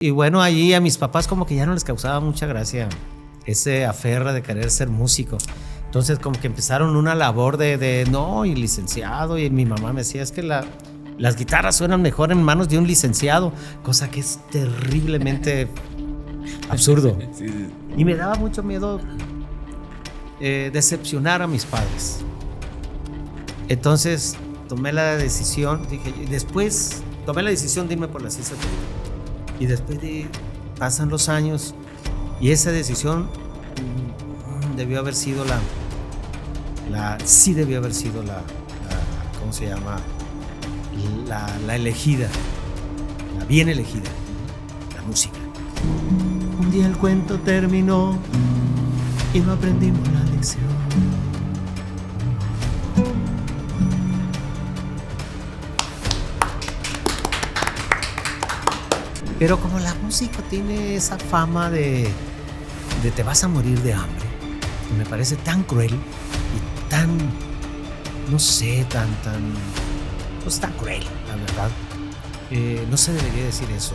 Y bueno, ahí a mis papás como que ya no les causaba mucha gracia ese aferra de querer ser músico. Entonces como que empezaron una labor de no, y licenciado, y mi mamá me decía, es que las guitarras suenan mejor en manos de un licenciado, cosa que es terriblemente absurdo. Sí, sí. Y me daba mucho miedo decepcionar a mis padres. Entonces tomé la decisión, después tomé la decisión de irme por la ciencia técnica. Y después pasan los años y esa decisión debió haber sido sí debió haber sido ¿cómo se llama? La elegida, la bien elegida, la música. Un día el cuento terminó y no aprendimos la lección. Pero como la música tiene esa fama de te vas a morir de hambre, me parece tan cruel y tan, no sé, pues tan cruel, la verdad. No se debería decir eso.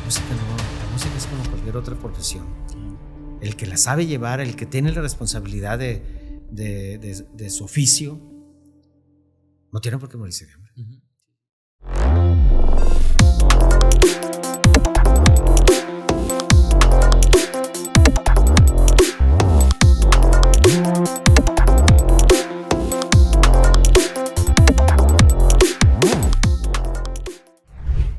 La música es como cualquier otra profesión. El que la sabe llevar, el que tiene la responsabilidad de su oficio, no tiene por qué morirse de hambre.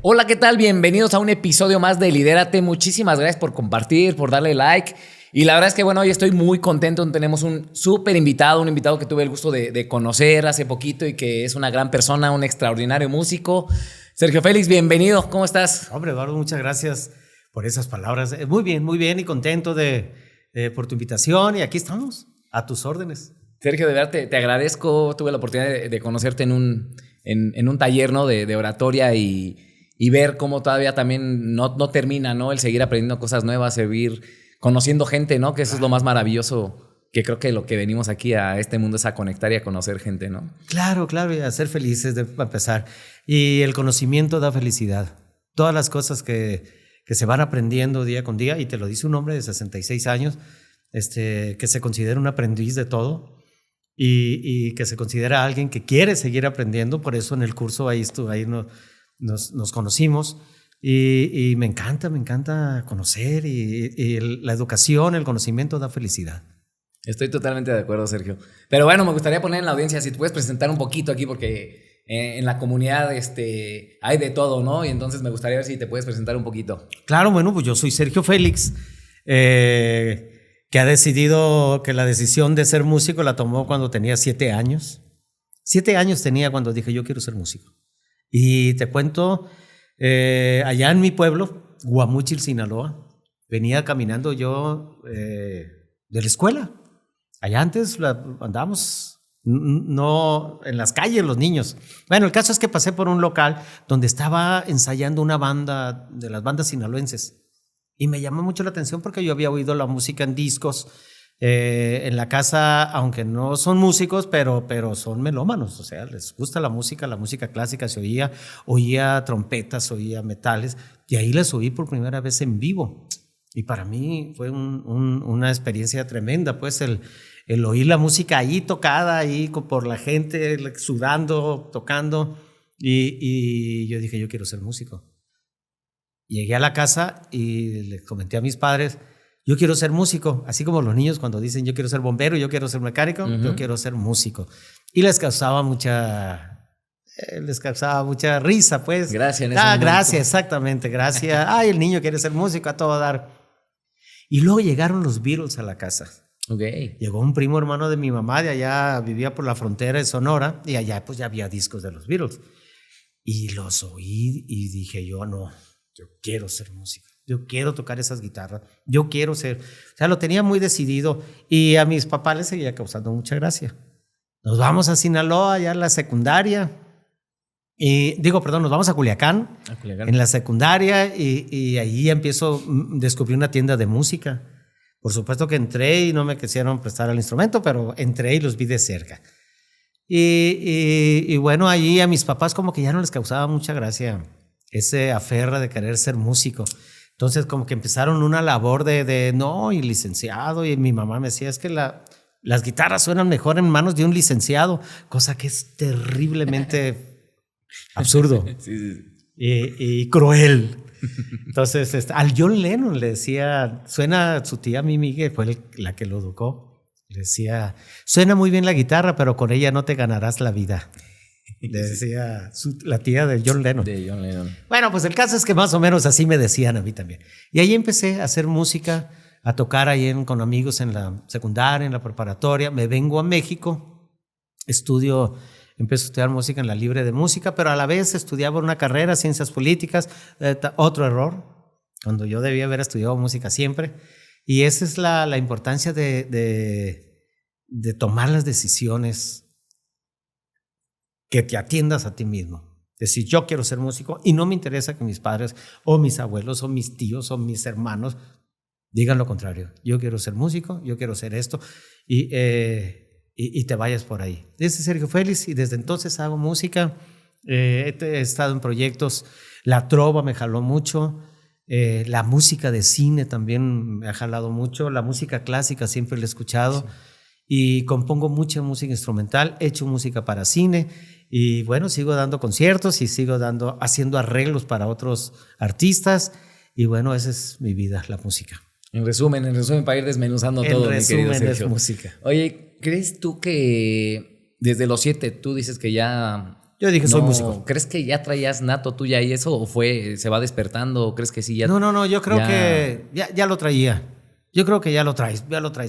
Hola, ¿qué tal? Bienvenidos a un episodio más de Lidérate. Muchísimas gracias por compartir, por darle like. Y la verdad es que, bueno, hoy estoy muy contento. Tenemos un súper invitado, un invitado que tuve el gusto de conocer hace poquito y que es una gran persona, un extraordinario músico. Sergio Félix, bienvenido. ¿Cómo estás? Hombre, Eduardo, muchas gracias por esas palabras. Muy bien y contento por tu invitación. Y aquí estamos, a tus órdenes. Sergio, de verdad te agradezco. Tuve la oportunidad de conocerte en un taller, ¿no? de oratoria y ver cómo todavía también no termina, ¿no? El seguir aprendiendo cosas nuevas, seguir conociendo gente, ¿no? Que eso es lo más maravilloso, que creo que lo que venimos aquí a este mundo es a conectar y a conocer gente, ¿no? Claro, y a ser felices para empezar. Y el conocimiento da felicidad. Todas las cosas que se van aprendiendo día con día, y te lo dice un hombre de 66 años, que se considera un aprendiz de todo y que se considera alguien que quiere seguir aprendiendo. Por eso en el curso ahí nos conocimos y me encanta conocer y la educación, el conocimiento da felicidad. Estoy totalmente de acuerdo, Sergio. Pero bueno, me gustaría poner en la audiencia, si te puedes presentar un poquito aquí, porque en la comunidad hay de todo, ¿no? Y entonces me gustaría ver si te puedes presentar un poquito. Claro, bueno, pues yo soy Sergio Félix, que ha decidido que la decisión de ser músico la tomó cuando tenía 7 años. 7 años tenía cuando dije yo quiero ser músico. Y te cuento, allá en mi pueblo, Guamúchil, Sinaloa, venía caminando yo de la escuela. Allá antes andábamos no en las calles los niños. Bueno, el caso es que pasé por un local donde estaba ensayando una banda de las bandas sinaloenses. Y me llamó mucho la atención porque yo había oído la música en discos. En la casa, aunque no son músicos, pero son melómanos, o sea, les gusta la música clásica, se oía trompetas, oía metales, y ahí les oí por primera vez en vivo. Y para mí fue una experiencia tremenda, pues el oír la música ahí tocada, ahí por la gente, sudando, tocando, y yo dije, yo quiero ser músico. Llegué a la casa y le comenté a mis padres, yo quiero ser músico, así como los niños cuando dicen yo quiero ser bombero, yo quiero ser mecánico, yo quiero ser músico. Y les causaba mucha risa, pues. Gracias. Gracias, exactamente, gracias. Ay, el niño quiere ser músico a todo dar. Y luego llegaron los Beatles a la casa. Okay. Llegó un primo hermano de mi mamá, de allá, vivía por la frontera de Sonora, y allá pues ya había discos de los Beatles. Y los oí y dije yo quiero ser músico. Yo quiero tocar esas guitarras, yo quiero ser, o sea, lo tenía muy decidido y a mis papás les seguía causando mucha gracia. Nos vamos a Sinaloa, ya en la secundaria, nos vamos a Culiacán, en la secundaria y ahí descubrí una tienda de música. Por supuesto que entré y no me quisieron prestar el instrumento, pero entré y los vi de cerca. Y bueno, ahí a mis papás como que ya no les causaba mucha gracia ese aferra de querer ser músico. Entonces como que empezaron una labor de no, y licenciado, y mi mamá me decía, es que las guitarras suenan mejor en manos de un licenciado, cosa que es terriblemente absurdo y cruel. Entonces al John Lennon le decía, suena, su tía Mimi, que fue la que lo educó, le decía, suena muy bien la guitarra, pero con ella no te ganarás la vida. Le decía la tía de John Lennon. De John Lennon. Bueno, pues el caso es que más o menos así me decían a mí también. Y ahí empecé a hacer música, a tocar ahí con amigos en la secundaria, en la preparatoria. Me vengo a México, empiezo a estudiar música en la Libre de Música, pero a la vez estudiaba una carrera, ciencias políticas, otro error, cuando yo debía haber estudiado música siempre. Y esa es la importancia de tomar las decisiones, que te atiendas a ti mismo. Decir, yo quiero ser músico y no me interesa que mis padres o mis abuelos o mis tíos o mis hermanos digan lo contrario. Yo quiero ser músico, yo quiero ser esto y te vayas por ahí. Este es Sergio Félix y desde entonces hago música. He estado en proyectos, la trova me jaló mucho, la música de cine también me ha jalado mucho, la música clásica siempre la he escuchado. Sí. Y compongo mucha música instrumental, he hecho música para cine y bueno, sigo dando conciertos y sigo haciendo arreglos para otros artistas y bueno, esa es mi vida, la música. En resumen, para ir desmenuzando todo, mi querido Sergio. Es música. Oye, ¿crees tú que desde los 7 tú dices que ya... Yo dije, soy músico. ¿Crees que ya traías nato tú ya y eso o se va despertando o crees que sí ya? No, yo creo que ya lo traía. Yo creo que ya lo traes.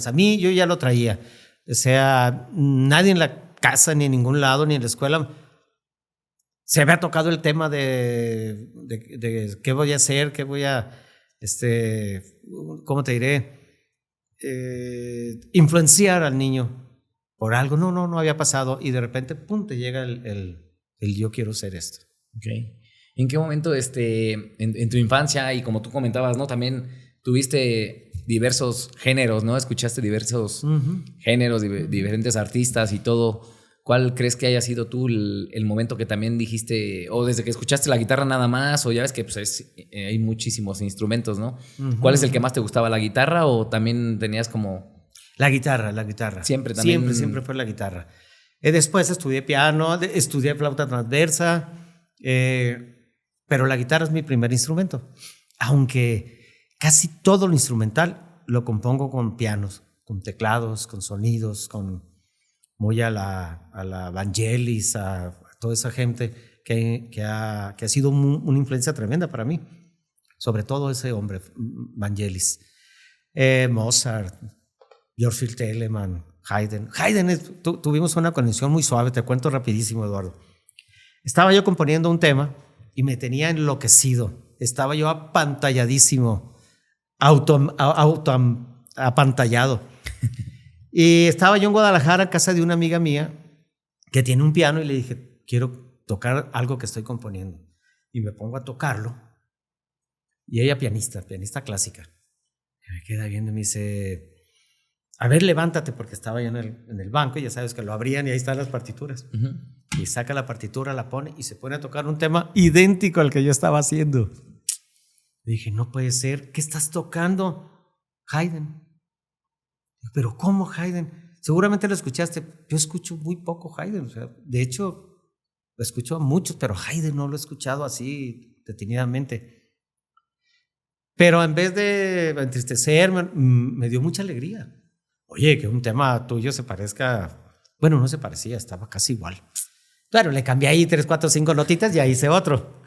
A mí yo ya lo traía. O sea, nadie en la casa, ni en ningún lado, ni en la escuela se había tocado el tema de qué voy a hacer, qué voy a, ¿cómo te diré? Influenciar al niño por algo. No había pasado y de repente, pum, te llega el yo quiero ser esto. Okay. ¿En qué momento en tu infancia y como tú comentabas, ¿no? También tuviste diversos géneros, ¿no? Escuchaste diversos géneros, diferentes artistas y todo. ¿Cuál crees que haya sido tú el momento que también dijiste, o desde que escuchaste la guitarra nada más, o ya ves que pues, hay muchísimos instrumentos, ¿no? ¿Cuál es el que más te gustaba, la guitarra o también tenías como...? La guitarra. Siempre también. Siempre fue la guitarra. Después estudié piano, estudié flauta transversa, pero la guitarra es mi primer instrumento, aunque casi todo lo instrumental lo compongo con pianos, con teclados, con sonidos, muy a la Vangelis, a toda esa gente que ha sido una influencia tremenda para mí, sobre todo ese hombre, Vangelis, Mozart, Georg Telemann, Haydn. Tuvimos una conexión muy suave, te cuento rapidísimo, Eduardo. Estaba yo componiendo un tema y me tenía enloquecido, estaba yo apantalladísimo, apantallado. Y estaba yo en Guadalajara, en casa de una amiga mía que tiene un piano y le dije, quiero tocar algo que estoy componiendo. Y me pongo a tocarlo. Y ella pianista clásica. Me queda viendo y me dice, a ver, levántate, porque estaba yo en el banco y ya sabes que lo abrían y ahí están las partituras. Y saca la partitura, la pone y se pone a tocar un tema idéntico al que yo estaba haciendo. Le dije, no puede ser, ¿qué estás tocando? Haydn. Pero ¿cómo Haydn? Seguramente lo escuchaste. Yo escucho muy poco Haydn. O sea, de hecho, lo escucho a muchos, pero Haydn no lo he escuchado así detenidamente. Pero en vez de entristecerme, me dio mucha alegría. Oye, que un tema tuyo se parezca... Bueno, no se parecía, estaba casi igual. Claro, le cambié ahí 3, 4, 5 notitas y ahí hice otro.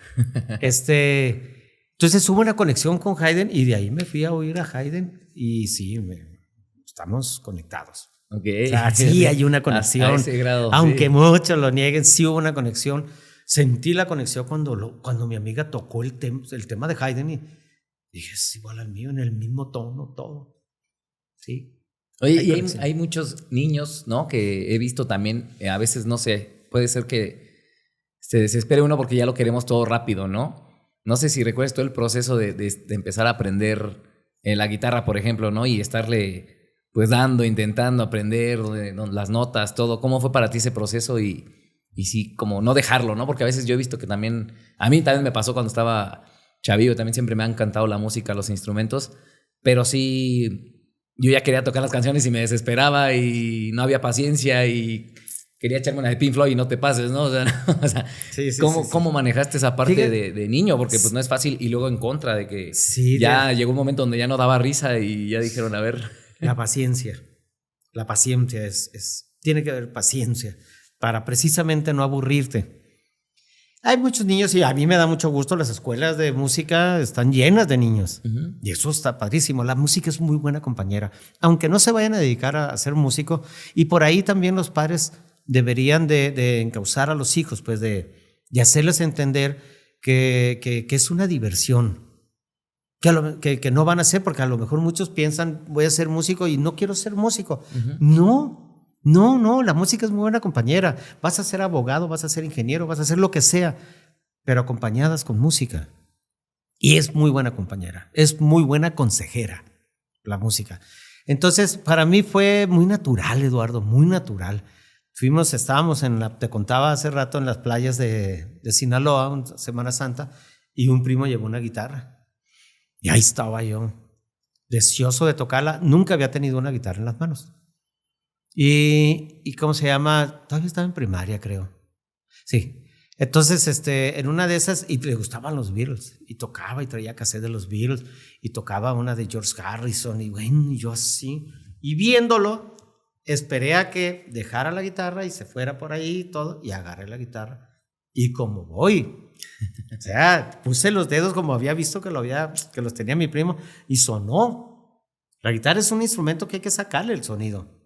Entonces hubo una conexión con Haydn y de ahí me fui a oír a Haydn y sí, estamos conectados. Okay. O sea, sí hay una conexión. A ese grado, aunque sí. Muchos lo nieguen, sí hubo una conexión. Sentí la conexión cuando mi amiga tocó el tema de Haydn y dije, es igual al mío, en el mismo tono, todo. Sí. Oye, y hay muchos niños, ¿no? Que he visto también, a veces, no sé, puede ser que se desespere uno porque ya lo queremos todo rápido, ¿no? No sé si recuerdas todo el proceso de empezar a aprender la guitarra, por ejemplo, ¿no? Y estarle pues intentando aprender las notas, todo. ¿Cómo fue para ti ese proceso y Y sí, como no dejarlo, ¿no? Porque a veces yo he visto que también, a mí también me pasó cuando estaba chavillo, también siempre me ha encantado la música, los instrumentos, pero sí, yo ya quería tocar las canciones y me desesperaba y no había paciencia y quería echarme una de Pink Floyd y no te pases, ¿no? O sea, o sea Sí, ¿cómo manejaste esa parte Fíjate, de niño? Porque pues no es fácil y luego en contra de que sí, ya llegó un momento donde ya no daba risa y ya dijeron, a ver. la paciencia. La paciencia tiene que haber paciencia para precisamente no aburrirte. Hay muchos niños y a mí me da mucho gusto, las escuelas de música están llenas de niños. Y eso está padrísimo. La música es muy buena compañera. Aunque no se vayan a dedicar a ser músico, y por ahí también los padres deberían de encauzar a los hijos, pues de hacerles entender que es una diversión. Que no van a ser, porque a lo mejor muchos piensan, voy a ser músico y no quiero ser músico. No, la música es muy buena compañera. Vas a ser abogado, vas a ser ingeniero, vas a hacer lo que sea, pero acompañadas con música. Y es muy buena compañera, es muy buena consejera la música. Entonces, para mí fue muy natural, Eduardo, muy natural. Estábamos te contaba hace rato, en las playas de Sinaloa, Semana Santa, y un primo llevó una guitarra. Y ahí estaba yo, deseoso de tocarla. Nunca había tenido una guitarra en las manos. Y ¿cómo se llama? Todavía estaba en primaria, creo. Sí. Entonces, en una de esas, y le gustaban los Beatles, y tocaba y traía cassette de los Beatles, y tocaba una de George Harrison, y bueno, y yo así. Y viéndolo, esperé a que dejara la guitarra y se fuera por ahí y todo, y agarré la guitarra. Y como voy, o sea, puse los dedos como había visto que los tenía mi primo, y sonó. La guitarra es un instrumento que hay que sacarle el sonido.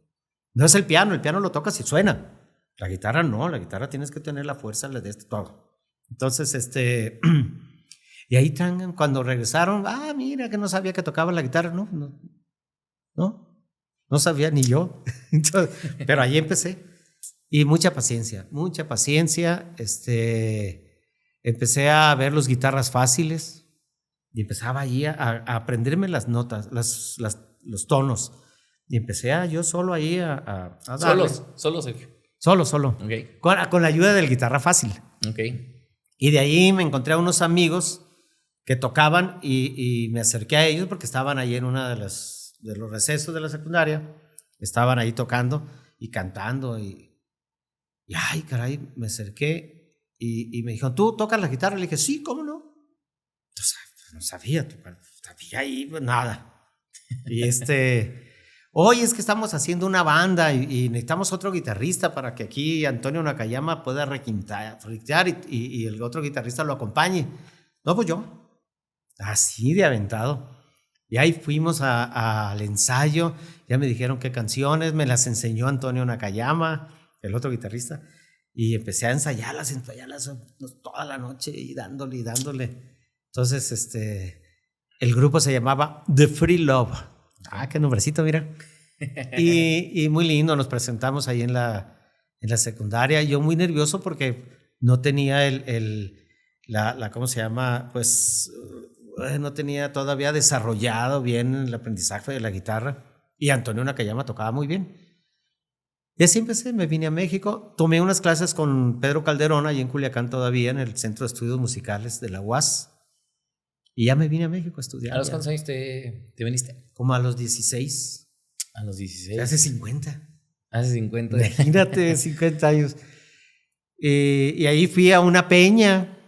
No es el piano lo tocas y suena. La guitarra no, la guitarra tienes que tener la fuerza de todo. Entonces, y ahí cuando regresaron, mira que no sabía que tocaba la guitarra, no sabía ni yo. Entonces, pero ahí empecé. Y mucha paciencia. Empecé a ver las guitarras fáciles y empezaba allí a aprenderme las notas, los tonos. Y empecé yo solo ahí a darle. Solo, Sergio. Solo. Okay. Con la ayuda del guitarra fácil. Okay. Y de ahí me encontré a unos amigos que tocaban y me acerqué a ellos porque estaban ahí en una de los recesos de la secundaria. Estaban ahí tocando y cantando y ay, caray, me acerqué y me dijeron, ¿tú tocas la guitarra? Le dije, sí, ¿cómo no? Entonces, no sabía tocar, sabía ahí, pues nada. Y oye, es que estamos haciendo una banda y necesitamos otro guitarrista para que aquí Antonio Nakayama pueda requintear y el otro guitarrista lo acompañe. No, pues yo, así de aventado. Y ahí fuimos al ensayo, ya me dijeron qué canciones, me las enseñó Antonio Nakayama, el otro guitarrista, y empecé a ensayarlas toda la noche y dándole. Entonces, el grupo se llamaba The Free Love. Qué nombrecito, mira. Y muy lindo, nos presentamos ahí en la secundaria. Yo muy nervioso porque no tenía ¿cómo se llama? Pues no tenía todavía desarrollado bien el aprendizaje de la guitarra. Y Antonio Nakayama tocaba muy bien. Y así empecé, me vine a México, tomé unas clases con Pedro Calderón, allí en Culiacán todavía, en el Centro de Estudios Musicales de la UAS, y ya me vine a México a estudiar. ¿A los cuántos años te viniste? Como a los 16. A los 16. Hace 50. Hace 50. Imagínate, 50 años. Y ahí fui a una peña,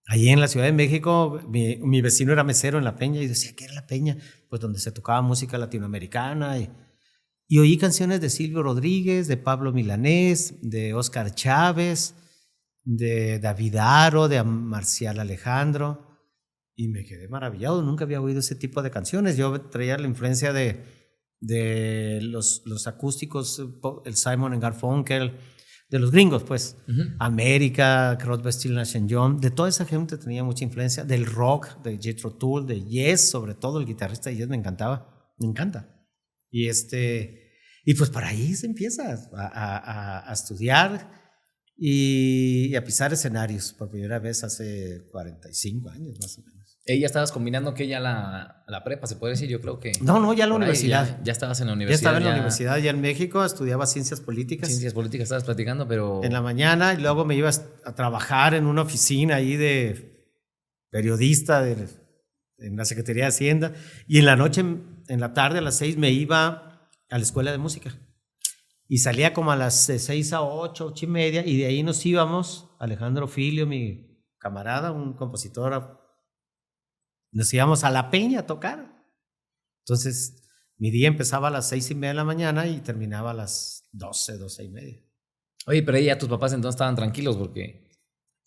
allí en la Ciudad de México. Mi vecino era mesero en la peña y decía, ¿qué era la peña? Pues donde se tocaba música latinoamericana y oí canciones de Silvio Rodríguez, de Pablo Milanés, de Óscar Chávez, de David Aro, de Marcial Alejandro, y me quedé maravillado. Nunca había oído ese tipo de canciones. Yo traía la influencia de los acústicos, el Simon & Garfunkel, de los gringos, pues. América, Crosby, Stills, Nash & Young, de toda esa gente tenía mucha influencia. Del rock, de Jethro Tull, de Yes, sobre todo el guitarrista de Yes me encantaba, me encanta. Y pues para ahí se empieza a estudiar y a pisar escenarios por primera vez hace 45 años más o menos. Ella estabas combinando que ya la prepa, se puede decir, yo creo que... No, ya la por ahí, universidad. Ya estabas en la Ya universidad. estaba en la universidad, ya en México, estudiaba ciencias políticas. Ciencias políticas estabas platicando, pero... En la mañana y luego me iba a trabajar en una oficina ahí de periodista en la Secretaría de Hacienda. Y en la noche, en la tarde, a las 6, me iba a la escuela de música. Y salía como a las 6 a 8, 8 y media, y de ahí nos íbamos, Alejandro Filio, mi camarada, un compositor, nos íbamos a La Peña a tocar. Entonces, mi día empezaba a las 6:30 de la mañana y terminaba a las 12, 12 y media. Oye, pero ahí ya tus papás entonces estaban tranquilos porque...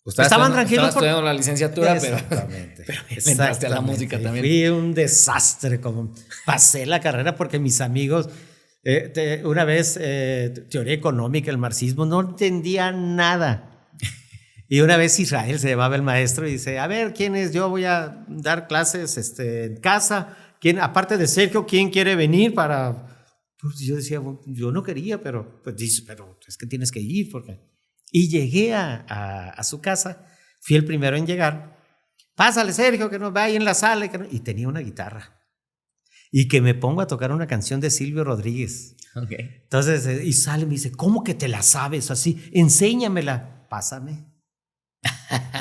Pues, Estaban tranquilos estabas estudiando la licenciatura, Exactamente. pero entraste a la música también. Fui un desastre, como pasé la carrera porque mis amigos, una vez, teoría económica, el marxismo, no entendía nada. Y una vez Israel se llevaba el maestro y dice, a ver, ¿quién es? Yo voy a dar clases en casa. ¿Quién, aparte de Sergio, quién quiere venir para...? Pues yo decía, bueno, yo no quería, pero pues dice, pero es que tienes que ir. Porque... Y llegué a su casa, fui el primero en llegar. Pásale, Sergio, que nos va ahí en la sala. Y tenía una guitarra. Y que me pongo a tocar una canción de Silvio Rodríguez. Okay. Entonces, y sale y me dice, ¿cómo que te la sabes así? Enséñamela. Pásame.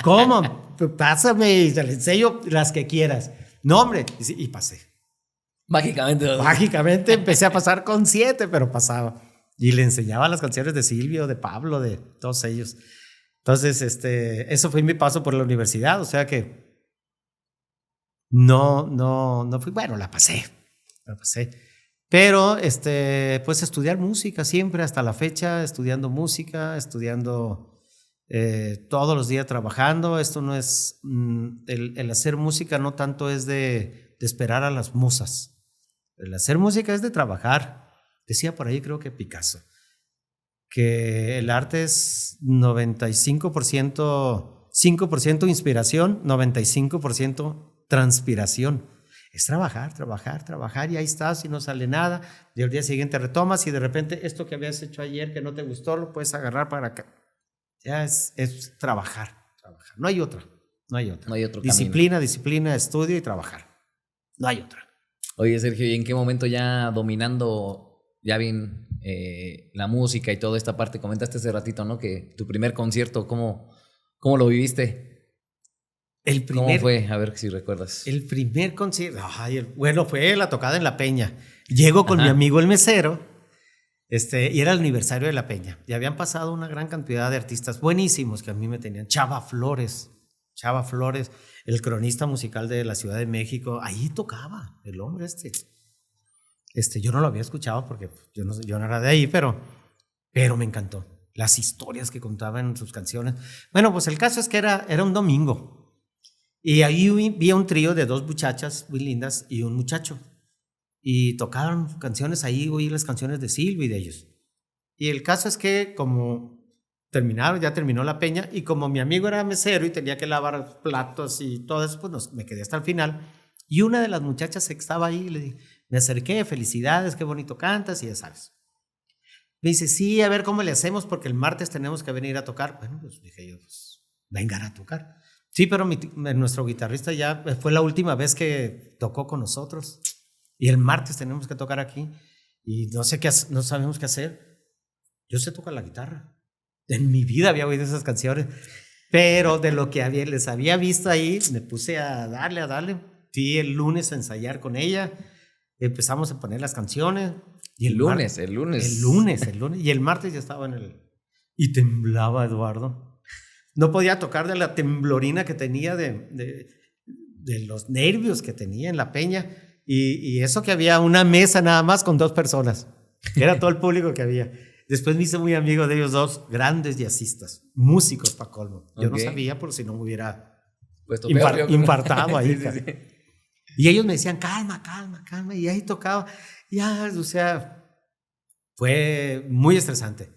¿Cómo? Pásame y te le enseño las que quieras. No, hombre. Y pasé. Mágicamente empecé a pasar con 7, pero pasaba. Y le enseñaba las canciones de Silvio, de Pablo, de todos ellos. Entonces, eso fue mi paso por la universidad. O sea que no fui, bueno, la pasé. Pero, pues estudiar música siempre, hasta la fecha, estudiando música, estudiando todos los días trabajando. Esto no es, el hacer música no tanto es de esperar a las musas. El hacer música es de trabajar. Decía por ahí, creo que Picasso, que el arte es 95%, 5% inspiración, 95% transpiración. Es trabajar, y ahí estás y no sale nada. Y al día siguiente retomas y de repente esto que habías hecho ayer que no te gustó, lo puedes agarrar para acá. Ya es trabajar. No hay otra. Disciplina, estudio y trabajar. No hay otra. Oye, Sergio, ¿y en qué momento ya dominando ya bien la música y toda esta parte? Comentaste hace ratito, ¿no? Que tu primer concierto, ¿cómo lo viviste? ¿Cómo fue? A ver si recuerdas. El primer concierto, bueno, fue la tocada en La Peña. Llego con mi amigo el mesero, y era el aniversario de La Peña. Y habían pasado una gran cantidad de artistas buenísimos que a mí me tenían. Chava Flores, el cronista musical de la Ciudad de México. Ahí tocaba el hombre yo no lo había escuchado porque yo no era de ahí, pero me encantó. Las historias que contaban en sus canciones. Bueno, pues el caso es que era un domingo. Y ahí vi un trío de 2 muchachas muy lindas y un muchacho. Y tocaban canciones ahí, oí las canciones de Silvio y de ellos. Y el caso es que como ya terminó La Peña, y como mi amigo era mesero y tenía que lavar platos y todo eso, pues me quedé hasta el final. Y una de las muchachas que estaba ahí, me acerqué, felicidades, qué bonito cantas, y ya sabes. Me dice, sí, a ver cómo le hacemos, porque el martes tenemos que venir a tocar. Bueno, pues dije yo, pues vengan a tocar. Sí, pero nuestro guitarrista ya fue la última vez que tocó con nosotros, y el martes tenemos que tocar aquí, y no sabemos qué hacer. Yo sé tocar la guitarra. En mi vida había oído esas canciones, pero de lo que les había visto ahí, me puse a darle. Fui el lunes a ensayar con ella, empezamos a poner las canciones. Y el lunes. Y el martes ya estaba y temblaba Eduardo. No podía tocar de la temblorina que tenía, de los nervios que tenía en La Peña. Y eso que había una mesa nada más con 2 personas. Era todo el público que había. Después me hice muy amigo de ellos 2, grandes jazzistas, músicos pa' colmo. Yo no sabía, por si no me hubiera impartado ahí. Sí. Y ellos me decían, calma. Y ahí tocaba. Ya, o sea, fue muy estresante.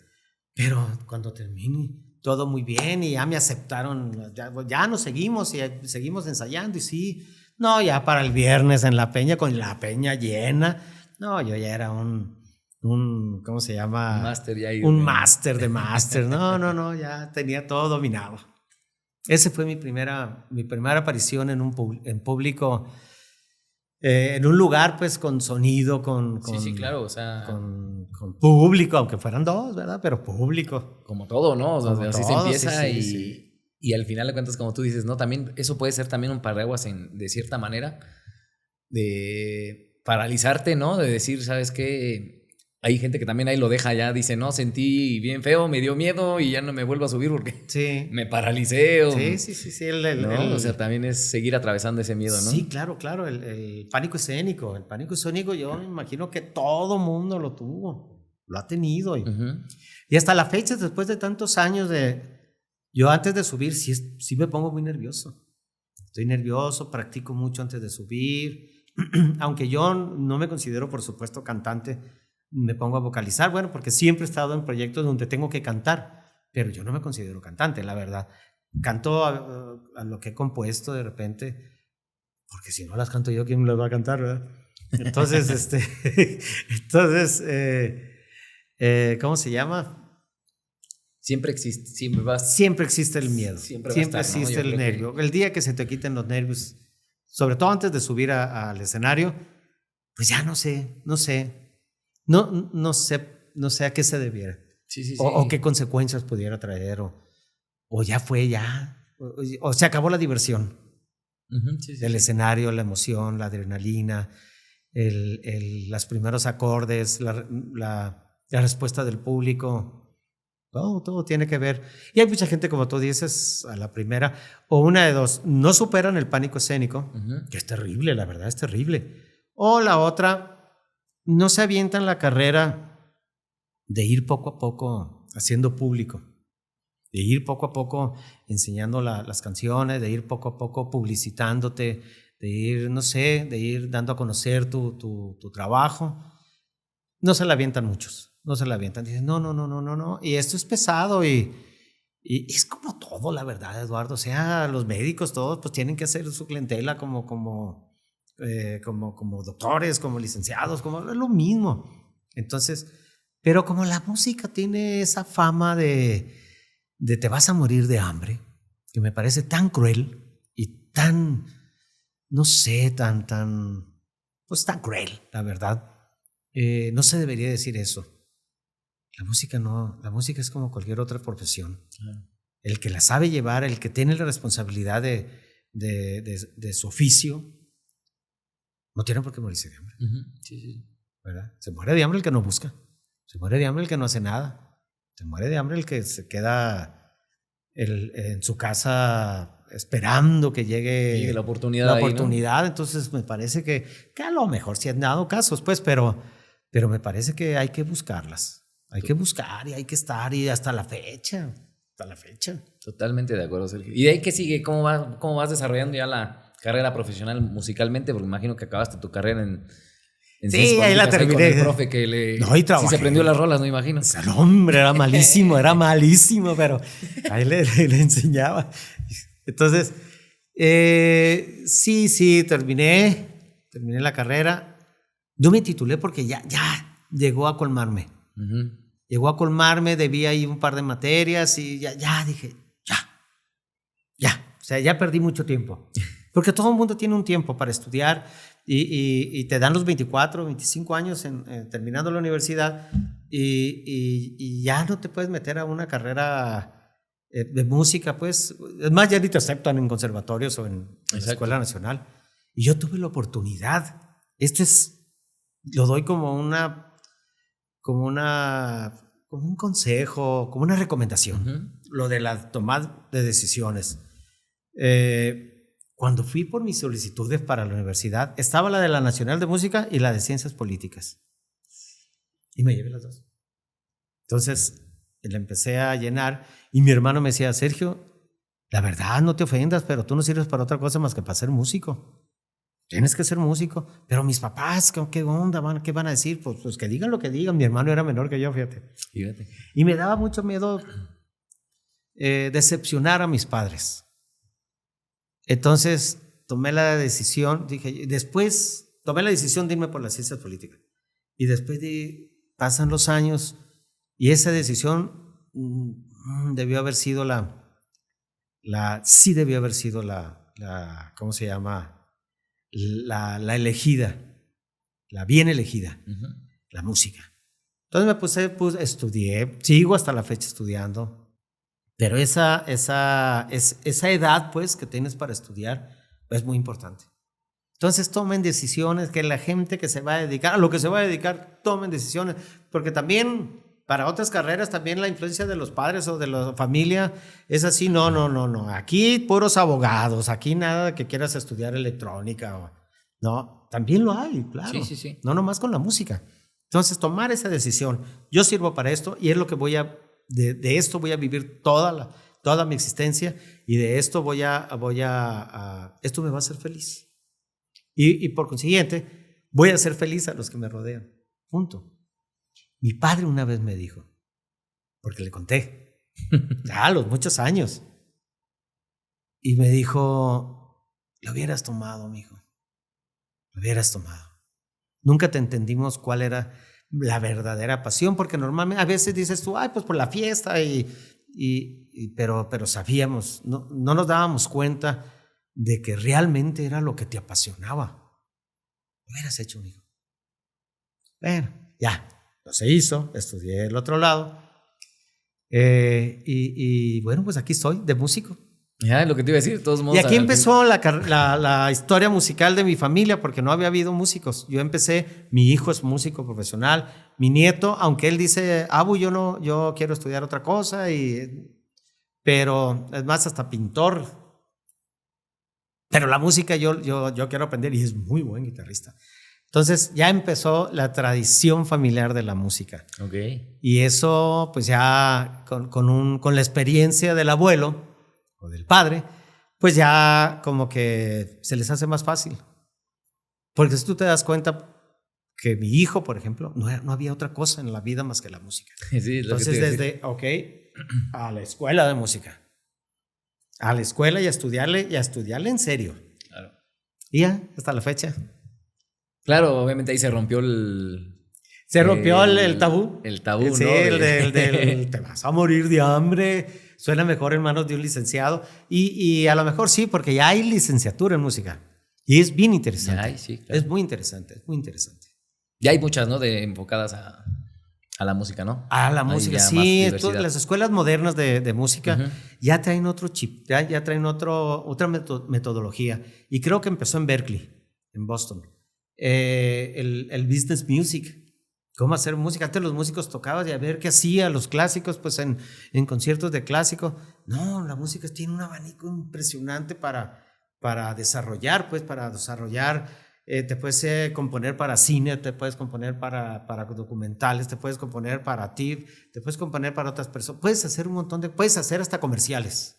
Pero cuando terminé, todo muy bien y ya me aceptaron. Ya nos seguimos y seguimos ensayando. Y sí, no, ya para el viernes en La Peña, con La Peña llena. No, yo ya era un ¿cómo se llama? Máster ya ahí. Un máster de máster. No, ya tenía todo dominado. Ese fue mi primera aparición en público, en un lugar pues con sonido, Sí, claro, o sea, con público, aunque fueran dos, ¿verdad? Pero público. como todo, ¿no? O sea, Como así todo, se empieza sí. y al final de cuentas, como tú dices, ¿no? También eso puede ser también un parteaguas de cierta manera de paralizarte, ¿no? De decir, ¿sabes qué? Hay gente que también ahí lo deja ya, dice, no, sentí bien feo, me dio miedo y ya no me vuelvo a subir porque me paralicé. Sí. O sea, también es seguir atravesando ese miedo, ¿no? Sí, claro. El pánico escénico. El pánico escénico yo me imagino que todo mundo lo tuvo, lo ha tenido. Y hasta la fecha, después de tantos años yo antes de subir sí me pongo muy nervioso. Estoy nervioso, practico mucho antes de subir. Aunque yo no me considero, por supuesto, cantante, me pongo a vocalizar, bueno, porque siempre he estado en proyectos donde tengo que cantar, pero yo no me considero cantante, la verdad. Canto a lo que he compuesto de repente, porque si no las canto yo, ¿quién las va a cantar, verdad? Entonces, ¿cómo se llama? Siempre existe, siempre existe el miedo, siempre existe el nervio. El día que se te quiten los nervios, sobre todo antes de subir al escenario, pues ya no sé a qué se debiera. O qué consecuencias pudiera traer, o ya fue, o se acabó la diversión del escenario, la emoción, la adrenalina, los primeros acordes, la respuesta del público. Todo tiene que ver. Y hay mucha gente, como tú dices, a la primera, o una de dos, no superan el pánico escénico, que es terrible, la verdad es terrible. O la otra, no se avientan la carrera de ir poco a poco haciendo público, de ir poco a poco enseñando las canciones, de ir poco a poco publicitándote, de ir dando a conocer tu trabajo. No se la avientan muchos, no se la avientan. Dicen, no. Y esto es pesado y es como todo, la verdad, Eduardo. O sea, los médicos todos pues tienen que hacer su clientela como doctores, como licenciados, es lo mismo. Entonces, pero como la música tiene esa fama de te vas a morir de hambre, que me parece tan cruel y tan, no sé, tan cruel, la verdad. No se debería decir eso. La música es como cualquier otra profesión. El que la sabe llevar, el que tiene la responsabilidad de su oficio, no tiene por qué morirse de hambre. ¿Verdad? Se muere de hambre el que no busca, se muere de hambre el que no hace nada, se muere de hambre el que se queda en su casa esperando que llegue la oportunidad. Entonces me parece que a lo mejor sí han dado casos, pues, pero me parece que hay que buscarlas, hay que buscar y hay que estar y hasta la fecha. Totalmente de acuerdo, Sergio. ¿Y de ahí qué sigue? ¿Cómo vas desarrollando ya la carrera profesional musicalmente? Porque imagino que acabaste tu carrera en sí, ahí la terminé. Ahí con el profe que sí se aprendió las rolas, no imagino. El hombre era malísimo, pero ahí le enseñaba. Entonces, sí, terminé la carrera. Yo me titulé porque ya llegó a colmarme. Llegó a colmarme, debía ahí un par de materias y ya dije, ya. O sea, ya perdí mucho tiempo. Porque todo el mundo tiene un tiempo para estudiar y te dan los 24, 25 años terminando la universidad y ya no te puedes meter a una carrera de música, pues. Es más, ya ni te aceptan en conservatorios o en la Escuela Nacional. Y yo tuve la oportunidad. Lo doy como un consejo, como una recomendación. Lo de la toma de decisiones. Cuando fui por mis solicitudes para la universidad, estaba la de la Nacional de Música y la de Ciencias Políticas. Y me llevé las dos. Entonces, la empecé a llenar y mi hermano me decía, Sergio, la verdad, no te ofendas, pero tú no sirves para otra cosa más que para ser músico. Tienes que ser músico. Pero mis papás, ¿qué onda? ¿Qué van a decir? Pues que digan lo que digan. Mi hermano era menor que yo, fíjate. Y me daba mucho miedo decepcionar a mis padres. Entonces tomé la decisión de irme por las ciencias políticas. Y después pasan los años y esa decisión debió haber sido la sí debió haber sido ¿cómo se llama? La elegida, la bien elegida, la música. Entonces estudié, sigo hasta la fecha estudiando, pero esa edad pues que tienes para estudiar es muy importante. Entonces tomen decisiones, que la gente que se va a dedicar, a lo que se va a dedicar, tomen decisiones, porque también para otras carreras también la influencia de los padres o de la familia es así, no, aquí puros abogados, aquí nada que quieras estudiar electrónica, no, también lo hay, claro, sí. No nomás con la música. Entonces tomar esa decisión, yo sirvo para esto y es lo que de esto voy a vivir toda mi existencia y de esto esto me va a hacer feliz. Y por consiguiente, voy a hacer feliz a los que me rodean. Punto. Mi padre una vez me dijo, porque le conté, ya a los muchos años, y me dijo, lo hubieras tomado, mijo, lo hubieras tomado. Nunca te entendimos cuál era la verdadera pasión, porque normalmente a veces dices tú, ay, pues por la fiesta, pero sabíamos, no nos dábamos cuenta de que realmente era lo que te apasionaba. Lo hubieras hecho, mijo. Bueno, ya, no se hizo, estudié el otro lado. Bueno, pues aquí estoy, de músico. Ya, lo que te iba a decir, de todos modos. Y aquí empezó la historia musical de mi familia, porque no había habido músicos. Yo empecé, mi hijo es músico profesional, mi nieto, aunque él dice, Abu, yo quiero estudiar otra cosa, pero es más, hasta pintor. Pero la música yo quiero aprender y es muy buen guitarrista. Entonces ya empezó la tradición familiar de la música. Okay. Y eso, pues ya con la experiencia del abuelo o del padre, pues ya como que se les hace más fácil. Porque si tú te das cuenta que mi hijo, por ejemplo, no había otra cosa en la vida más que la música. Sí, entonces a la escuela de música. A la escuela y a estudiarle en serio. Claro. Y ya, hasta la fecha. Claro, obviamente ahí se rompió el tabú. El tabú, sí, ¿no? del te vas a morir de hambre, suena mejor en manos de un licenciado. Y a lo mejor sí, porque ya hay licenciatura en música. Y es bien interesante. Ya hay, sí, claro. Es muy interesante. Ya hay muchas, ¿no? Enfocadas a la música, ¿no? A la música, sí. Las escuelas modernas de música ya traen otro chip, ya traen otra metodología. Y creo que empezó en Berkeley, en Boston. El business music, cómo hacer música. Antes los músicos tocaban y a ver qué hacía los clásicos, pues en conciertos de clásico. No, la música tiene un abanico impresionante para desarrollar, te puedes componer para cine, te puedes componer para documentales, te puedes componer para ti, te puedes componer para otras personas, puedes hacer puedes hacer hasta comerciales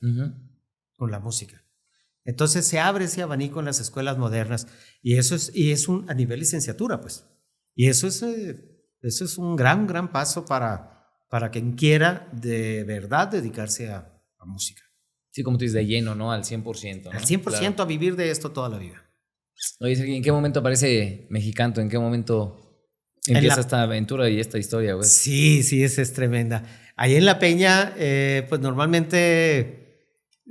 con la música. Entonces se abre ese abanico en las escuelas modernas y eso es a nivel licenciatura, pues. Y eso es un gran paso para quien quiera de verdad dedicarse a música. Sí, como tú dices, de lleno, ¿no? Al 100%, ¿no? Al 100%, claro. A vivir de esto toda la vida. Oye, Sergio, ¿en qué momento aparece Mexicanto? ¿En qué momento empieza esta aventura y esta historia, güey? Sí, esa es tremenda. Ahí en La Peña, pues normalmente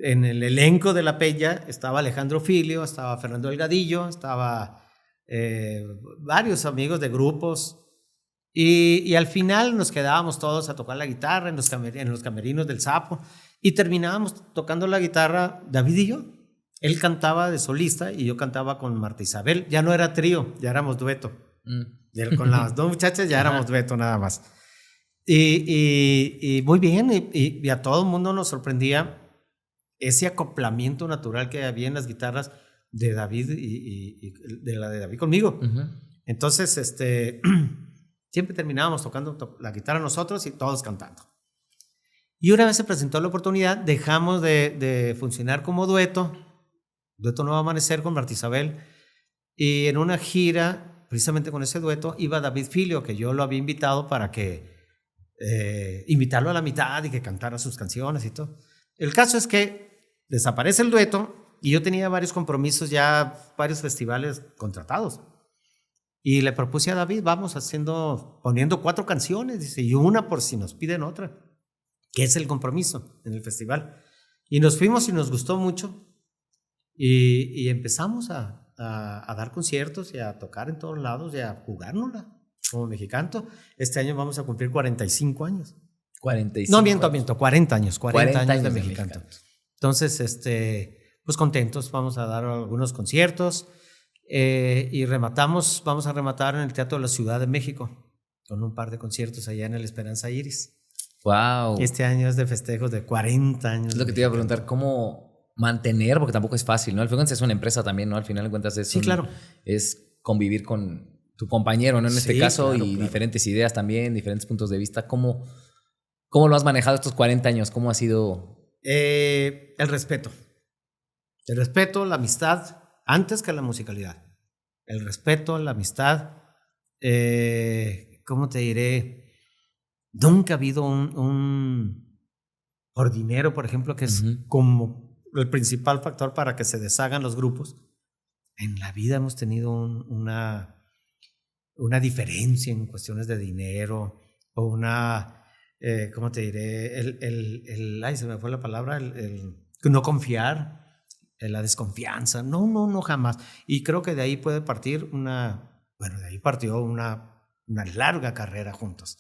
en el elenco de La Peña estaba Alejandro Filio, estaba Fernando Delgadillo, estaba varios amigos de grupos y al final nos quedábamos todos a tocar la guitarra en los camerinos del Sapo y terminábamos tocando la guitarra David y yo. Él cantaba de solista y yo cantaba con Marta Isabel. Ya no era trío, ya éramos dueto. Con las dos muchachas ya éramos dueto nada más. Y muy bien, y a todo el mundo nos sorprendía ese acoplamiento natural que había en las guitarras de David y de la de David conmigo. Entonces, siempre terminábamos tocando la guitarra nosotros y todos cantando. Y una vez se presentó la oportunidad, dejamos de funcionar como dueto Nuevo Amanecer con Marta Isabel, y en una gira, precisamente con ese dueto, iba David Filio, que yo lo había invitado para invitarlo a la mitad y que cantara sus canciones y todo. El caso es que desaparece el dueto y yo tenía varios compromisos ya, varios festivales contratados. Y le propuse a David, vamos poniendo 4 canciones, dice, y una por si nos piden otra, que es el compromiso en el festival. Y nos fuimos y nos gustó mucho. Y empezamos a dar conciertos y a tocar en todos lados y a jugárnosla como Mexicanto. Este año vamos a cumplir 45 años. 45 No, miento, 40 años. 40 años de Mexicanto. Mexicanto. Entonces, pues contentos, vamos a dar algunos conciertos y vamos a rematar en el Teatro de la Ciudad de México con un par de conciertos allá en el Esperanza Iris. Wow. Este año es de festejos de 40 años. Es lo que te iba a preguntar, ¿cómo mantener? Porque tampoco es fácil, ¿no? Al final es una empresa también, ¿no? Al final de cuentas Sí, claro. Es convivir con tu compañero, ¿no? En este caso, claro, y claro. Diferentes ideas también, diferentes puntos de vista. ¿Cómo lo has manejado estos 40 años? ¿Cómo ha sido? El respeto. El respeto, la amistad, antes que la musicalidad. El respeto, la amistad. ¿Cómo te diré? Nunca ha habido por dinero, por ejemplo, que es como el principal factor para que se deshagan los grupos. En la vida hemos tenido una diferencia en cuestiones de dinero o ¿cómo te diré? Ay, se me fue la palabra, el no confiar, la desconfianza. No, jamás. Y creo que de ahí puede partir de ahí partió una larga carrera juntos.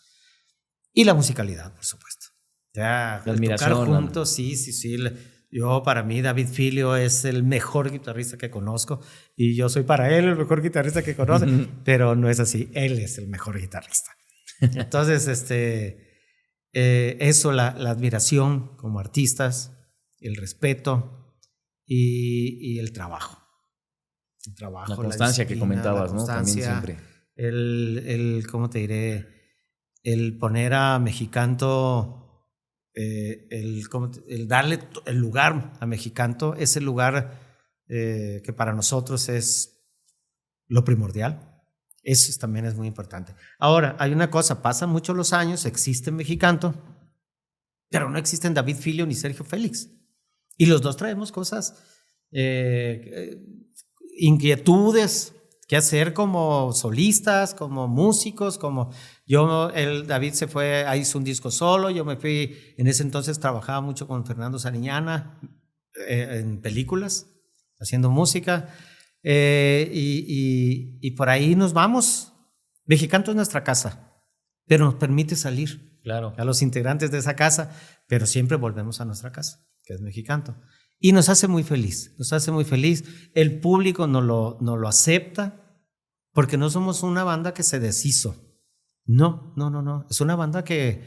Y la musicalidad, por supuesto. Ya, la admiración. Tocar juntos, sí. Yo, para mí, David Filio es el mejor guitarrista que conozco y yo soy para él el mejor guitarrista que conoce, pero no es así. Él es el mejor guitarrista. Entonces, eso, la admiración como artistas, el respeto y el trabajo. El trabajo, la constancia que comentabas, ¿no? También siempre. ¿Cómo te diré? El poner a Mexicanto, el darle el lugar a Mexicanto, ese lugar que para nosotros es lo primordial. Eso también es muy importante. Ahora, hay una cosa, pasan muchos los años, existe Mexicanto, pero no existen David Filio ni Sergio Félix. Y los dos traemos cosas, inquietudes que hacer como solistas, como músicos, David se fue, hizo un disco solo, yo me fui, en ese entonces trabajaba mucho con Fernando Sariñana en películas, haciendo música, y por ahí nos vamos. Mexicanto es nuestra casa, pero nos permite salir, claro, a los integrantes de esa casa, pero siempre volvemos a nuestra casa, que es Mexicanto. Y nos hace muy feliz, el público nos lo acepta, porque no somos una banda que se deshizo. No. Es una banda que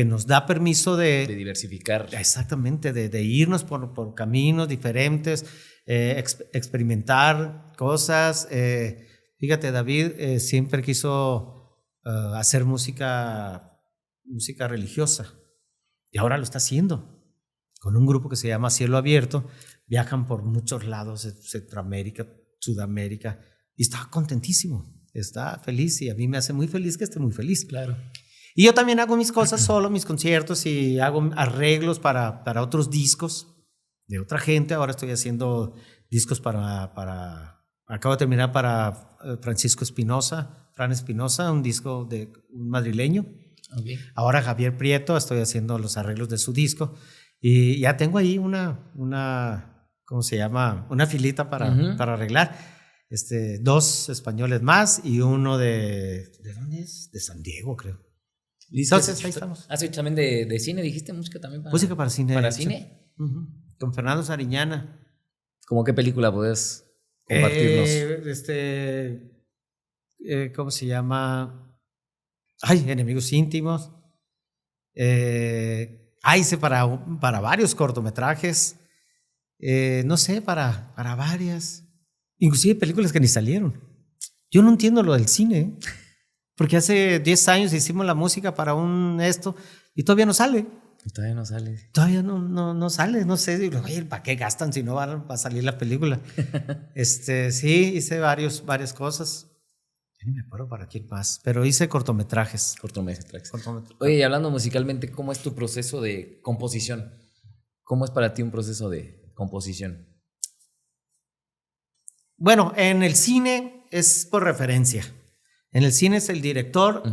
nos da permiso de diversificar. Exactamente, de irnos por caminos diferentes, experimentar cosas. Fíjate, David siempre quiso hacer música religiosa y ahora lo está haciendo con un grupo que se llama Cielo Abierto. Viajan por muchos lados, Centroamérica, Sudamérica, y está contentísimo, está feliz, y a mí me hace muy feliz que esté muy feliz. Claro. Y yo también hago mis cosas solo, mis conciertos, y hago arreglos para otros discos de otra gente. Ahora estoy haciendo discos acabo de terminar para Francisco Espinosa, Fran Espinosa, un disco de un madrileño. Okay. Ahora Javier Prieto, estoy haciendo los arreglos de su disco. Y ya tengo ahí ¿cómo se llama? Una filita para arreglar. 2 españoles más y uno ¿de dónde es? De San Diego, creo. Entonces, ahí estamos. ¿Has hecho también de cine? ¿Dijiste música también? Música para cine. ¿Para cine? Con Fernando Sariñana. ¿Cómo qué película puedes compartirnos? ¿Cómo se llama? Enemigos íntimos. Hice para varios cortometrajes. No sé, para varias. Inclusive películas que ni salieron. Yo no entiendo lo del cine, porque hace 10 años hicimos la música para y todavía no sale. Todavía no sale. Todavía no sale, no sé. Oye, ¿para qué gastan si no va a salir la película? Sí, hice varias cosas. No me acuerdo para quién más, pero hice cortometrajes. Oye, y hablando musicalmente, ¿cómo es tu proceso de composición? ¿Cómo es para ti un proceso de composición? Bueno, en el cine es por referencia. En el cine es el director,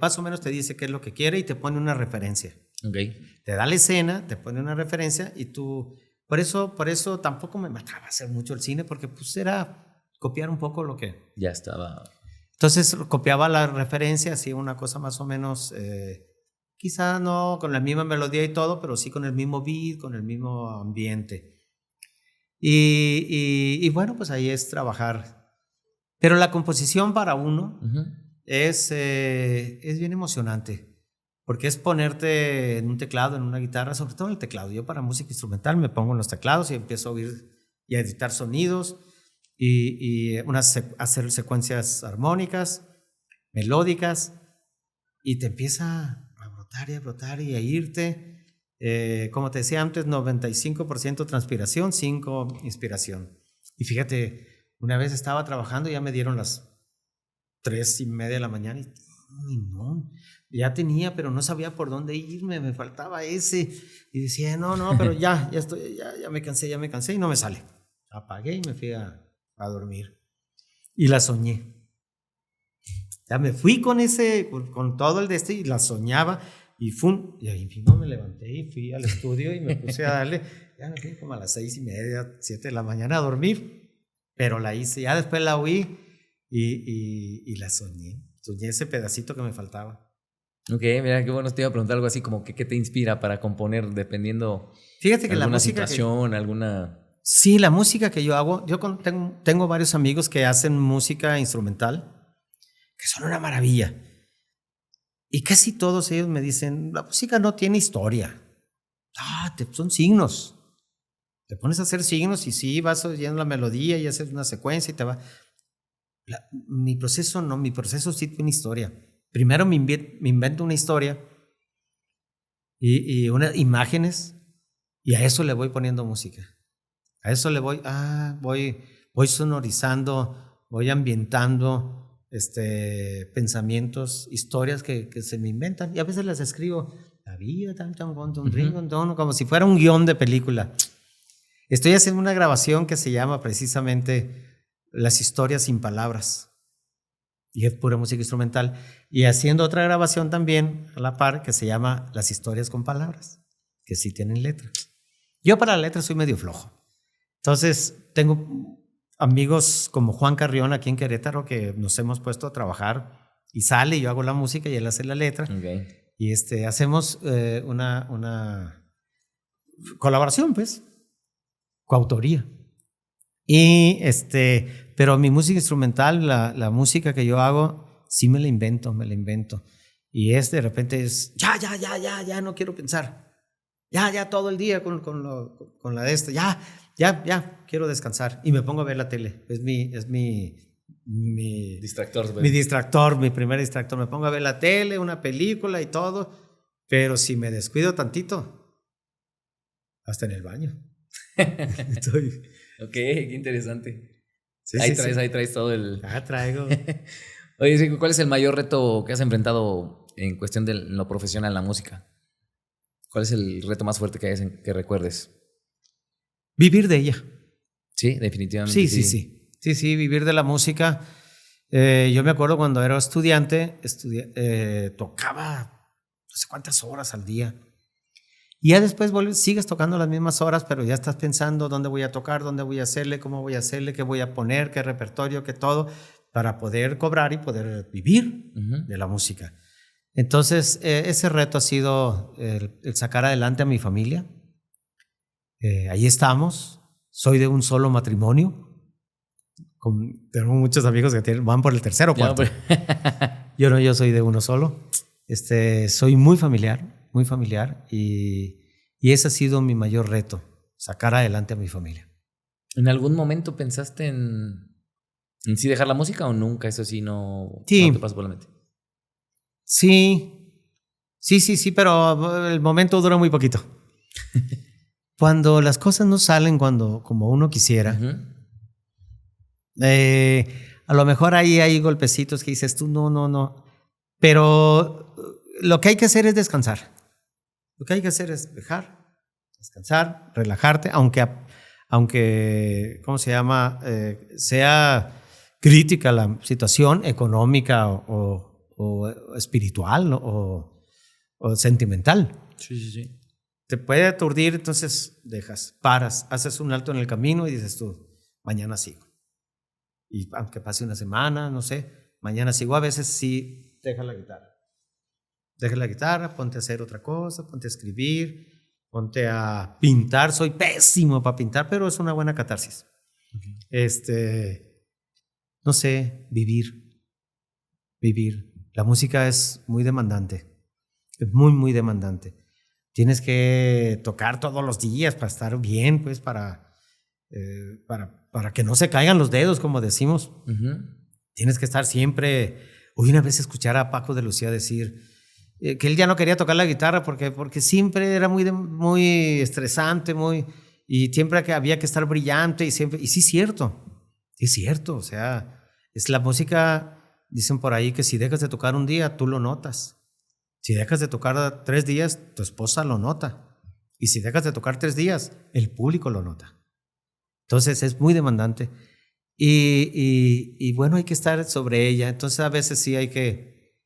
más o menos te dice qué es lo que quiere y te pone una referencia. Ok. Te da la escena, te pone una referencia y tú... Por eso tampoco me mataba hacer mucho el cine, porque pues era copiar un poco lo que... Ya estaba. Entonces copiaba la referencia, hacía una cosa más o menos, quizá no con la misma melodía y todo, pero sí con el mismo beat, con el mismo ambiente. Y bueno, pues ahí es trabajar. Pero la composición para uno es bien emocionante, porque es ponerte en un teclado, en una guitarra, sobre todo en el teclado. Yo para música instrumental me pongo en los teclados y empiezo a oír y a editar sonidos y hacer secuencias armónicas, melódicas, y te empieza a brotar y a irte. Como te decía antes, 95% transpiración, 5% inspiración. Y fíjate, una vez estaba trabajando y ya me dieron las 3:30 de la mañana y no, ya tenía, pero no sabía por dónde irme, me faltaba ese. Y decía, no, pero ya estoy, ya me cansé y no me sale. Apagué y me fui a dormir. Y la soñé. Ya me fui con todo el de y la soñaba. Y ahí mismo me levanté y fui al estudio y me puse a darle. Ya me fui como a las 6:30, 7 de la mañana a dormir. Pero la hice, ya después la oí y la soñé. Soñé ese pedacito que me faltaba. Ok, mira, qué bueno, te iba a preguntar algo así como que qué te inspira para componer dependiendo. Fíjate que alguna la música situación, alguna. Sí, la música que yo hago, tengo varios amigos que hacen música instrumental, que son una maravilla. Y casi todos ellos me dicen, la música no tiene historia. Son signos. Te pones a hacer signos y sí, vas oyendo la melodía y haces una secuencia y te va. Mi proceso no, mi proceso sí tiene historia. Primero me invento una historia y unas imágenes y a eso le voy poniendo música. A eso le voy sonorizando, voy ambientando pensamientos, historias que se me inventan y a veces las escribo. La vida, como si fuera un guión de película. Estoy haciendo una grabación que se llama precisamente Las historias sin palabras y es pura música instrumental, y haciendo otra grabación también a la par que se llama Las historias con palabras, que sí tienen letra. Yo para la letra soy medio flojo. Entonces, tengo amigos como Juan Carrión aquí en Querétaro que nos hemos puesto a trabajar y sale, yo hago la música y él hace la letra. Okay. Y hacemos una colaboración, pues, coautoría. Y pero mi música instrumental, la música que yo hago, sí me la invento. Y de repente es, ya, no quiero pensar. Ya, todo el día con la de ya, quiero descansar. Y me pongo a ver la tele. Es mi distractor. Mi distractor, mi primer distractor. Me pongo a ver la tele, una película y todo. Pero si me descuido tantito, hasta en el baño. Ok, qué interesante. Sí, ahí sí. traes todo el... Traigo. Oye, Rico, ¿cuál es el mayor reto que has enfrentado en cuestión de lo profesional en la música? ¿Cuál es el reto más fuerte que recuerdes? Vivir de ella. Sí, definitivamente. Sí, vivir de la música. Yo me acuerdo cuando era estudiante, tocaba no sé cuántas horas al día. Y ya después sigues tocando las mismas horas, pero ya estás pensando dónde voy a tocar, dónde voy a hacerle, cómo voy a hacerle, qué voy a poner, qué repertorio, qué todo, para poder cobrar y poder vivir de la música. Entonces, ese reto ha sido el sacar adelante a mi familia. Ahí estamos. Soy de un solo matrimonio. Tengo muchos amigos que van por el tercero o cuarto. Yo soy de uno solo. Soy muy familiar y ese ha sido mi mayor reto, sacar adelante a mi familia. ¿En algún momento pensaste en sí dejar la música o nunca? Eso sí no te pasó por la mente. Sí, pero el momento dura muy poquito. Cuando las cosas no salen como uno quisiera, a lo mejor ahí hay golpecitos que dices tú, no. Pero lo que hay que hacer es descansar. Lo que hay que hacer es descansar, relajarte, aunque ¿cómo se llama? Sea crítica la situación económica o espiritual, ¿no? o sentimental. Sí. te puede aturdir, entonces dejas, paras, haces un alto en el camino y dices tú, mañana sigo. Y aunque pase una semana, no sé, mañana sigo. A veces sí, deja la guitarra. Deja la guitarra, ponte a hacer otra cosa, ponte a escribir, ponte a pintar. Soy pésimo para pintar, pero es una buena catarsis. No sé, vivir. La música es muy demandante, es muy, muy demandante. Tienes que tocar todos los días para estar bien, pues para que no se caigan los dedos, como decimos. Tienes que estar siempre. Hoy una vez escuchar a Paco de Lucía decir que él ya no quería tocar la guitarra porque siempre era muy estresante, y siempre que había que estar brillante y sí es cierto, o sea, es la música, dicen por ahí que si dejas de tocar un día, tú lo notas. Si dejas de tocar 3 días, tu esposa lo nota. Y si dejas de tocar 3 días, el público lo nota. Entonces es muy demandante. Y bueno, hay que estar sobre ella. Entonces a veces sí hay que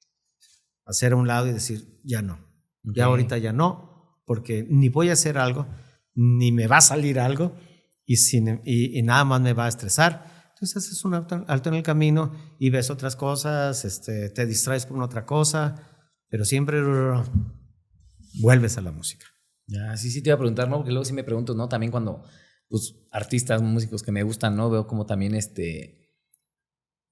hacer a un lado y decir, ya no. Ya ahorita ya no, porque ni voy a hacer algo, ni me va a salir algo, y nada más me va a estresar. Entonces haces un alto en el camino y ves otras cosas, te distraes con otra cosa, pero siempre vuelves a la música. Ya, sí te iba a preguntar, ¿no? Porque luego sí me pregunto, ¿no? También cuando, pues, artistas, músicos que me gustan, ¿no? Veo como también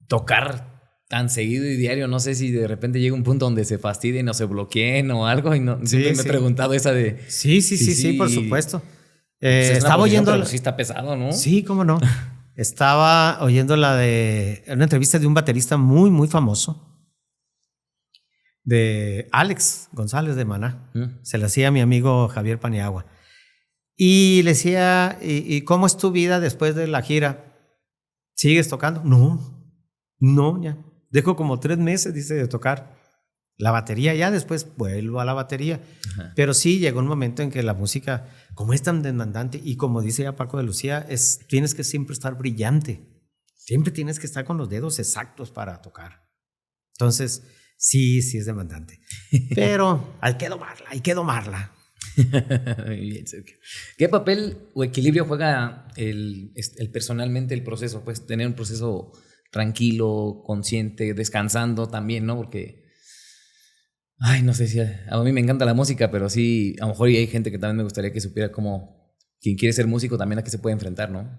tocar tan seguido y diario, no sé si de repente llega un punto donde se fastidien o se bloqueen o algo, y no, siempre me he preguntado esa de... Sí, por supuesto. Pues estaba oyendo... Pero sí está pesado, ¿no? Sí, cómo no. Estaba oyendo una entrevista de un baterista muy, muy famoso, de Alex González de Maná. Se la hacía a mi amigo Javier Paniagua. Y le decía, ¿y cómo es tu vida después de la gira? ¿Sigues tocando? No, ya. Dejo como 3 meses, dice, de tocar la batería. Ya después vuelvo a la batería. Ajá. Pero sí llegó un momento en que la música, como es tan demandante, y como dice ya Paco de Lucía, tienes que siempre estar brillante. Siempre tienes que estar con los dedos exactos para tocar. Entonces, sí es demandante. Pero hay que domarla. Muy bien, Sergio. ¿Qué papel o equilibrio juega personalmente el proceso? Pues tener un proceso tranquilo, consciente, descansando también, ¿no? Porque, no sé si a mí me encanta la música, pero sí, a lo mejor hay gente que también me gustaría que supiera cómo quien quiere ser músico también a qué se puede enfrentar, ¿no?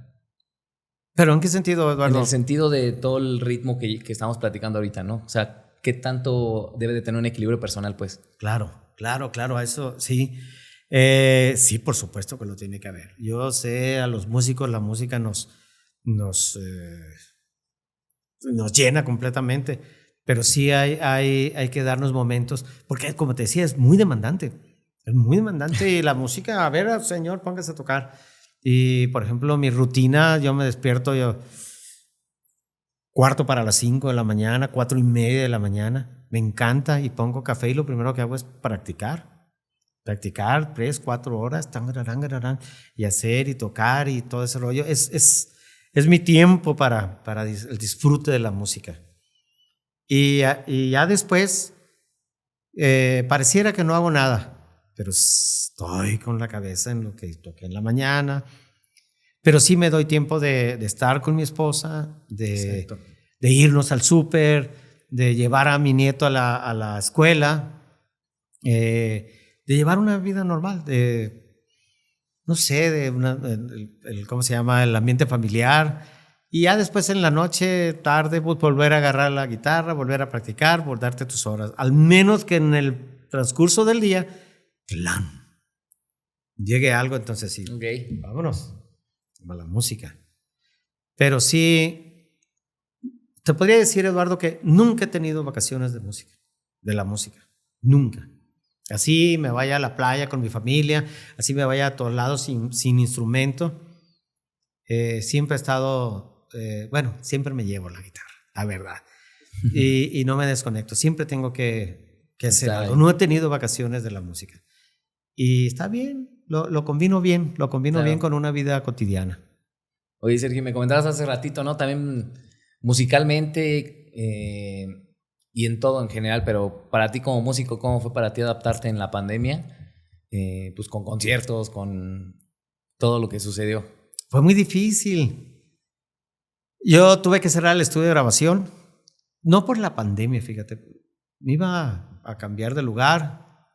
¿Pero en qué sentido, Eduardo? En el sentido de todo el ritmo que estamos platicando ahorita, ¿no? O sea, ¿qué tanto debe de tener un equilibrio personal, pues? Claro, a eso sí. Sí, por supuesto que lo tiene que haber. Yo sé, a los músicos la música nos llena completamente, pero sí hay que darnos momentos, porque como te decía, es muy demandante y la música, a ver, señor, póngase a tocar. Y por ejemplo, mi rutina, yo me despierto 4:45 de la mañana, 4:30 de la mañana, me encanta, y pongo café y lo primero que hago es practicar 3, 4 horas, y hacer y tocar y todo ese rollo. Es mi tiempo para el disfrute de la música. Y ya después pareciera que no hago nada, pero estoy con la cabeza en lo que toqué en la mañana. Pero sí me doy tiempo de estar con mi esposa, de irnos al súper, de llevar a mi nieto a la escuela, de llevar una vida normal, no sé, ¿cómo se llama? El ambiente familiar. Y ya después en la noche, tarde, pues, volver a agarrar la guitarra, volver a practicar, por darte tus horas. Al menos que en el transcurso del día, llegue algo, entonces sí. Vámonos a la música. Pero sí, te podría decir, Eduardo, que nunca he tenido vacaciones de la música. Nunca. Así me vaya a la playa con mi familia, así me vaya a todos lados sin instrumento. Siempre he estado, siempre me llevo la guitarra, la verdad. Y no me desconecto. Siempre tengo que hacer algo. No he tenido vacaciones de la música. Y está bien, lo combino bien, bien con una vida cotidiana. Oye, Sergio, me comentabas hace ratito, ¿no? También musicalmente y en todo en general, pero para ti como músico, ¿cómo fue para ti adaptarte en la pandemia? pues con conciertos, con todo lo que sucedió? Fue muy difícil. Yo tuve que cerrar el estudio de grabación, no por la pandemia, fíjate. Me iba a cambiar de lugar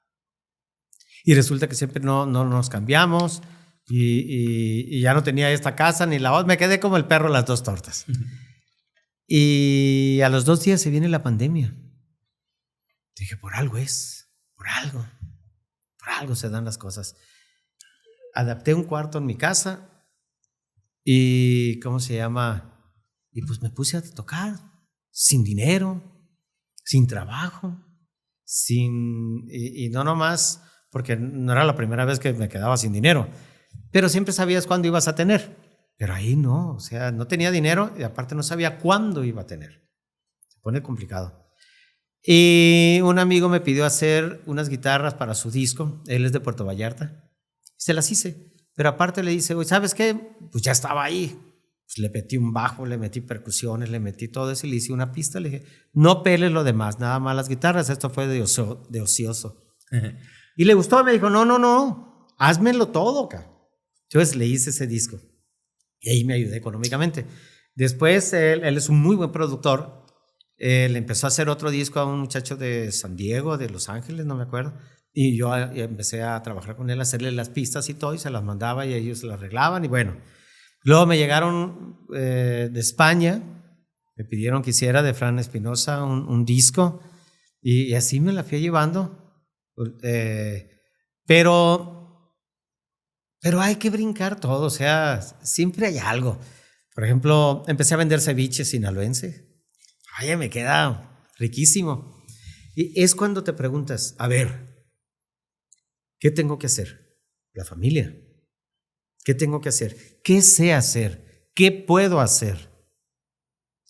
y resulta que siempre no nos cambiamos y ya no tenía esta casa ni la otra. Me quedé como el perro las dos tortas. Y a los 2 días se viene la pandemia. Dije, por algo se dan las cosas. Adapté un cuarto en mi casa y, ¿cómo se llama? Y pues me puse a tocar, sin dinero, sin trabajo, y no nomás, porque no era la primera vez que me quedaba sin dinero, pero siempre sabías cuándo ibas a tener. Pero ahí no, o sea, no tenía dinero y aparte no sabía cuándo iba a tener. Se pone complicado. Y un amigo me pidió hacer unas guitarras para su disco. Él es de Puerto Vallarta. Se las hice. Pero aparte le dice, ¿sabes qué? Pues ya estaba ahí. Pues le metí un bajo, le metí percusiones, le metí todo eso y le hice una pista. Le dije, no peles lo demás, nada más las guitarras. Esto fue de ocioso. Y le gustó. Me dijo, no, házmelo todo, cara. Entonces le hice ese disco. Y ahí me ayudé económicamente. Después, él es un muy buen productor. Le empezó a hacer otro disco a un muchacho de San Diego, de Los Ángeles, no me acuerdo. Y yo empecé a trabajar con él, a hacerle las pistas y todo, y se las mandaba y ellos las arreglaban. Y bueno, luego me llegaron de España, me pidieron que hiciera de Fran Espinosa un disco, y así me la fui llevando. Pero hay que brincar todo, o sea, siempre hay algo. Por ejemplo, empecé a vender ceviche sinaloense. Oye, me queda riquísimo. Y es cuando te preguntas, a ver, ¿qué tengo que hacer? La familia. ¿Qué tengo que hacer? ¿Qué sé hacer? ¿Qué puedo hacer?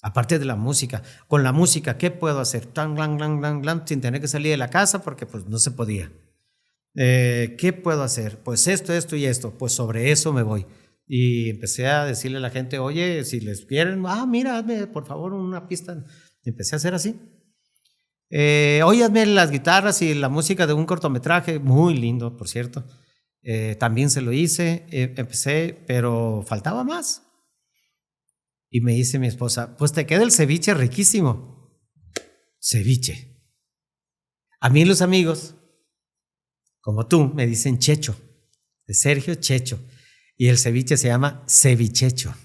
Aparte de la música. Con la música, ¿qué puedo hacer? Tan, blan, blan, blan, blan, sin tener que salir de la casa porque pues no se podía. ¿Qué puedo hacer? Pues esto y esto. Pues sobre eso me voy. Y empecé a decirle a la gente, oye, si les quieren, mira, hazme por favor una pista. Empecé a hacer así. Oye, hazme las guitarras y la música de un cortometraje, muy lindo, por cierto. También se lo hice, empecé, pero faltaba más. Y me dice mi esposa, pues te queda el ceviche riquísimo. Ceviche. A mí los amigos, como tú, me dicen Checho, de Sergio Checho. Y el ceviche se llama Cevichecho.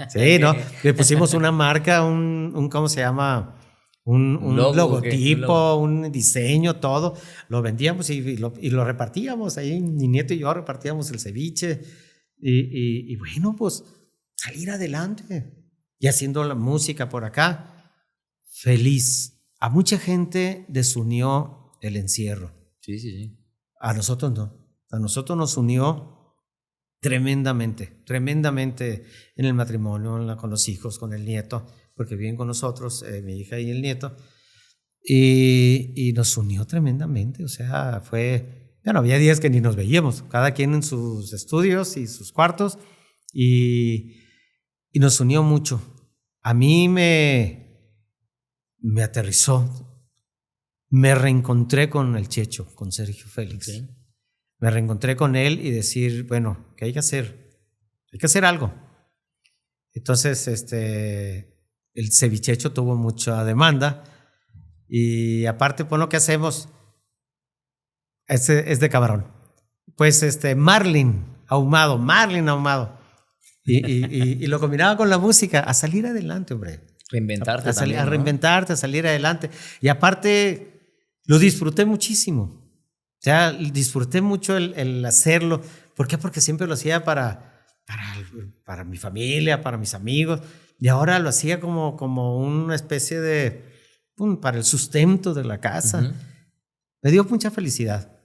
Sí, ¿no? Le pusimos una marca, ¿cómo se llama? Un logotipo, un diseño, todo. Lo vendíamos y lo repartíamos. Ahí mi nieto y yo repartíamos el ceviche. Y bueno, pues salir adelante. Y haciendo la música por acá. Feliz. A mucha gente desunió el encierro. Sí. A nosotros no. A nosotros nos unió tremendamente en el matrimonio, con los hijos, con el nieto, porque viven con nosotros, mi hija y el nieto, y nos unió tremendamente. O sea, había días que ni nos veíamos, cada quien en sus estudios y sus cuartos, y nos unió mucho. A mí me aterrizó, me reencontré con el Checho, con Sergio Félix. Okay. Me reencontré con él y decir, bueno, ¿qué hay que hacer? Hay que hacer algo. Entonces, el cevichecho tuvo mucha demanda y aparte, pues lo que hacemos es de camarón. Pues marlin ahumado. Y lo combinaba con la música, a salir adelante, hombre. Reinventarte también, a reinventarte, a salir adelante. Y aparte, lo disfruté muchísimo. O sea, disfruté mucho el hacerlo. ¿Por qué? Porque siempre lo hacía para mi familia, para mis amigos. Y ahora lo hacía como una especie de... para el sustento de la casa. Uh-huh. Me dio mucha felicidad.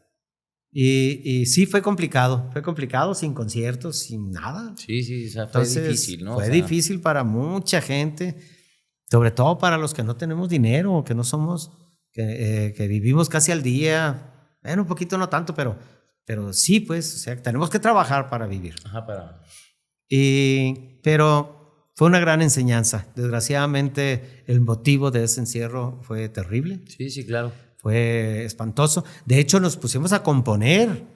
Y sí, fue complicado, sin conciertos, sin nada. Sí, o sea, fue difícil, ¿no? Fue difícil para mucha gente, sobre todo para los que no tenemos dinero, que no somos, que vivimos casi al día. Bueno, un poquito no tanto, pero sí, pues, o sea, tenemos que trabajar para vivir. Ajá, pero fue una gran enseñanza. Desgraciadamente, el motivo de ese encierro fue terrible. Sí, claro. fue espantoso. De hecho, nos pusimos a componer.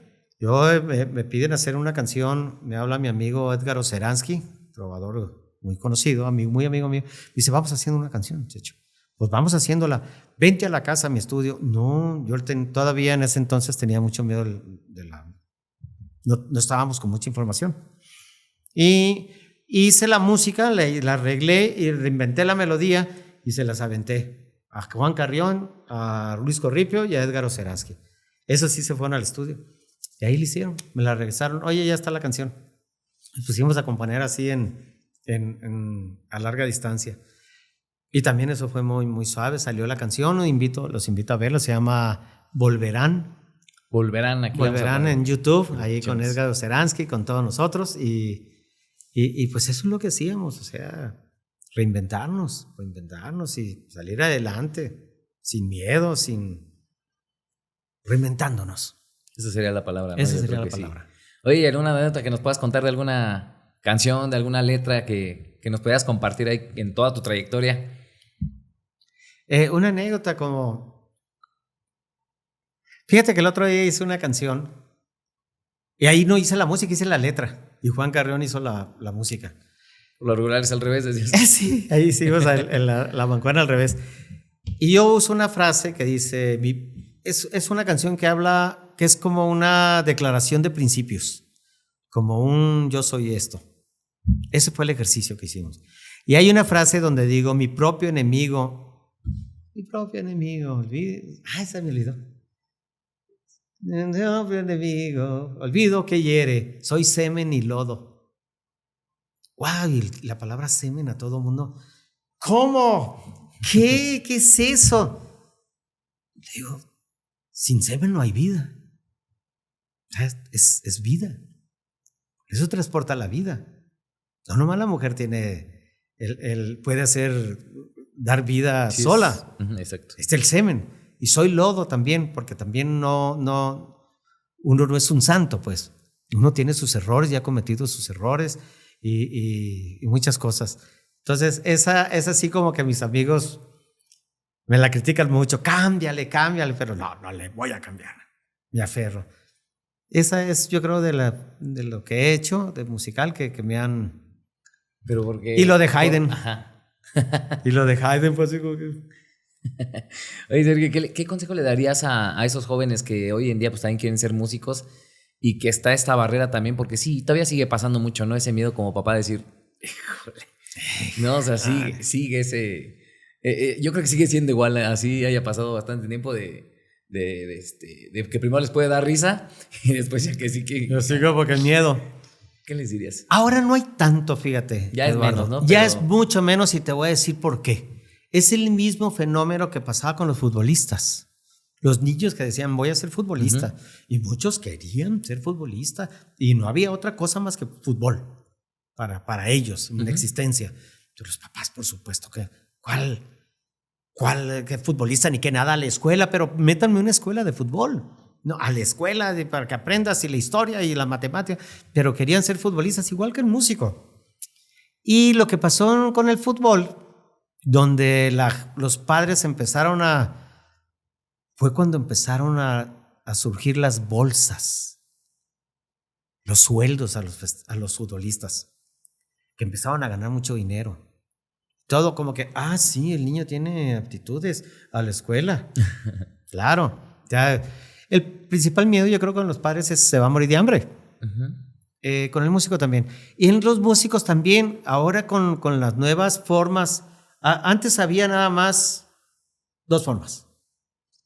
Me piden hacer una canción, me habla mi amigo Edgar Oceransky, trovador muy conocido, muy amigo mío. Dice, vamos haciendo una canción, Checho. Pues vamos haciéndola. Vente a la casa, a mi estudio. No, yo todavía en ese entonces tenía mucho miedo no estábamos con mucha información. Y hice la música, la arreglé y reinventé la melodía y se las aventé a Juan Carrión, a Luis Corripio y a Edgar Oceransky. Esos sí se fueron al estudio. Y ahí lo hicieron, me la regresaron. Oye, ya está la canción. Nos pusimos a componer así a larga distancia. Y también eso fue muy, muy suave. Salió la canción, los invito a verlo. Se llama Volverán. Volverán en YouTube, ahí con Edgar Oceransky, con todos nosotros. Y pues eso es lo que hacíamos, o sea, reinventarnos y salir adelante, sin miedo, reinventándonos. Esa sería la palabra, ¿no? Esa sería la palabra. Sí. Oye, ¿alguna anécdota que nos puedas contar de alguna canción, de alguna letra que nos puedas compartir ahí en toda tu trayectoria? Una anécdota como... Fíjate que el otro día hice una canción y ahí no hice la música, hice la letra. Y Juan Carrión hizo la música. Por lo regular es al revés, decías. Sí, ahí hicimos la mancuerna al revés. Y yo uso una frase que dice... Es una canción que habla, que es como una declaración de principios, como un yo soy esto. Ese fue el ejercicio que hicimos. Y hay una frase donde digo, mi propio enemigo, se me olvidó. Mi propio enemigo, olvido que hiere, soy semen y lodo. ¡Wow! Y la palabra semen a todo mundo. ¿Cómo? ¿Qué es eso? Digo, sin semen no hay vida. Es vida. Eso transporta la vida. No nomás la mujer tiene, puede dar vida sola. Exacto. Es el semen. Y soy lodo también, porque también uno no es un santo, pues. Uno tiene sus errores y ha cometido sus errores y muchas cosas. Entonces, esa así como que mis amigos me la critican mucho, cámbiale, pero no le voy a cambiar, me aferro. Esa es, yo creo, de lo que he hecho, de musical, que me han... Pero porque... Y lo de Haydn. Ajá. Y lo de Haydn fue así como que... Oye, Sergio, ¿qué consejo le darías a esos jóvenes que hoy en día pues también quieren ser músicos y que está esta barrera también? Porque sí, todavía sigue pasando mucho, ¿no? Ese miedo como papá de decir, híjole, no, o sea, sigue ese... yo creo que sigue siendo igual, así haya pasado bastante tiempo de que primero les puede dar risa y después ya que sí que... Yo sigo porque el miedo. ¿Qué les dirías? Ahora no hay tanto, fíjate. Ya es menos, ¿no? Ya es mucho menos y te voy a decir por qué. Es el mismo fenómeno que pasaba con los futbolistas. Los niños que decían, voy a ser futbolista. Y muchos querían ser futbolista y no había otra cosa más que fútbol para ellos, una existencia. Pero los papás, por supuesto, que ¿cuál qué futbolista ni qué nada a la escuela? Pero métanme una escuela de fútbol. No, a la escuela para que aprendas y la historia y la matemática. Pero querían ser futbolistas igual que el músico. Y lo que pasó con el fútbol, donde los padres fue cuando empezaron a surgir las bolsas, los sueldos a los futbolistas, que empezaron a ganar mucho dinero. Todo como que, sí, el niño tiene aptitudes a la escuela. Claro. Ya, el principal miedo, yo creo, con los padres es se va a morir de hambre. Con el músico también. Y en los músicos también, ahora con las nuevas formas. Antes había nada más 2 formas.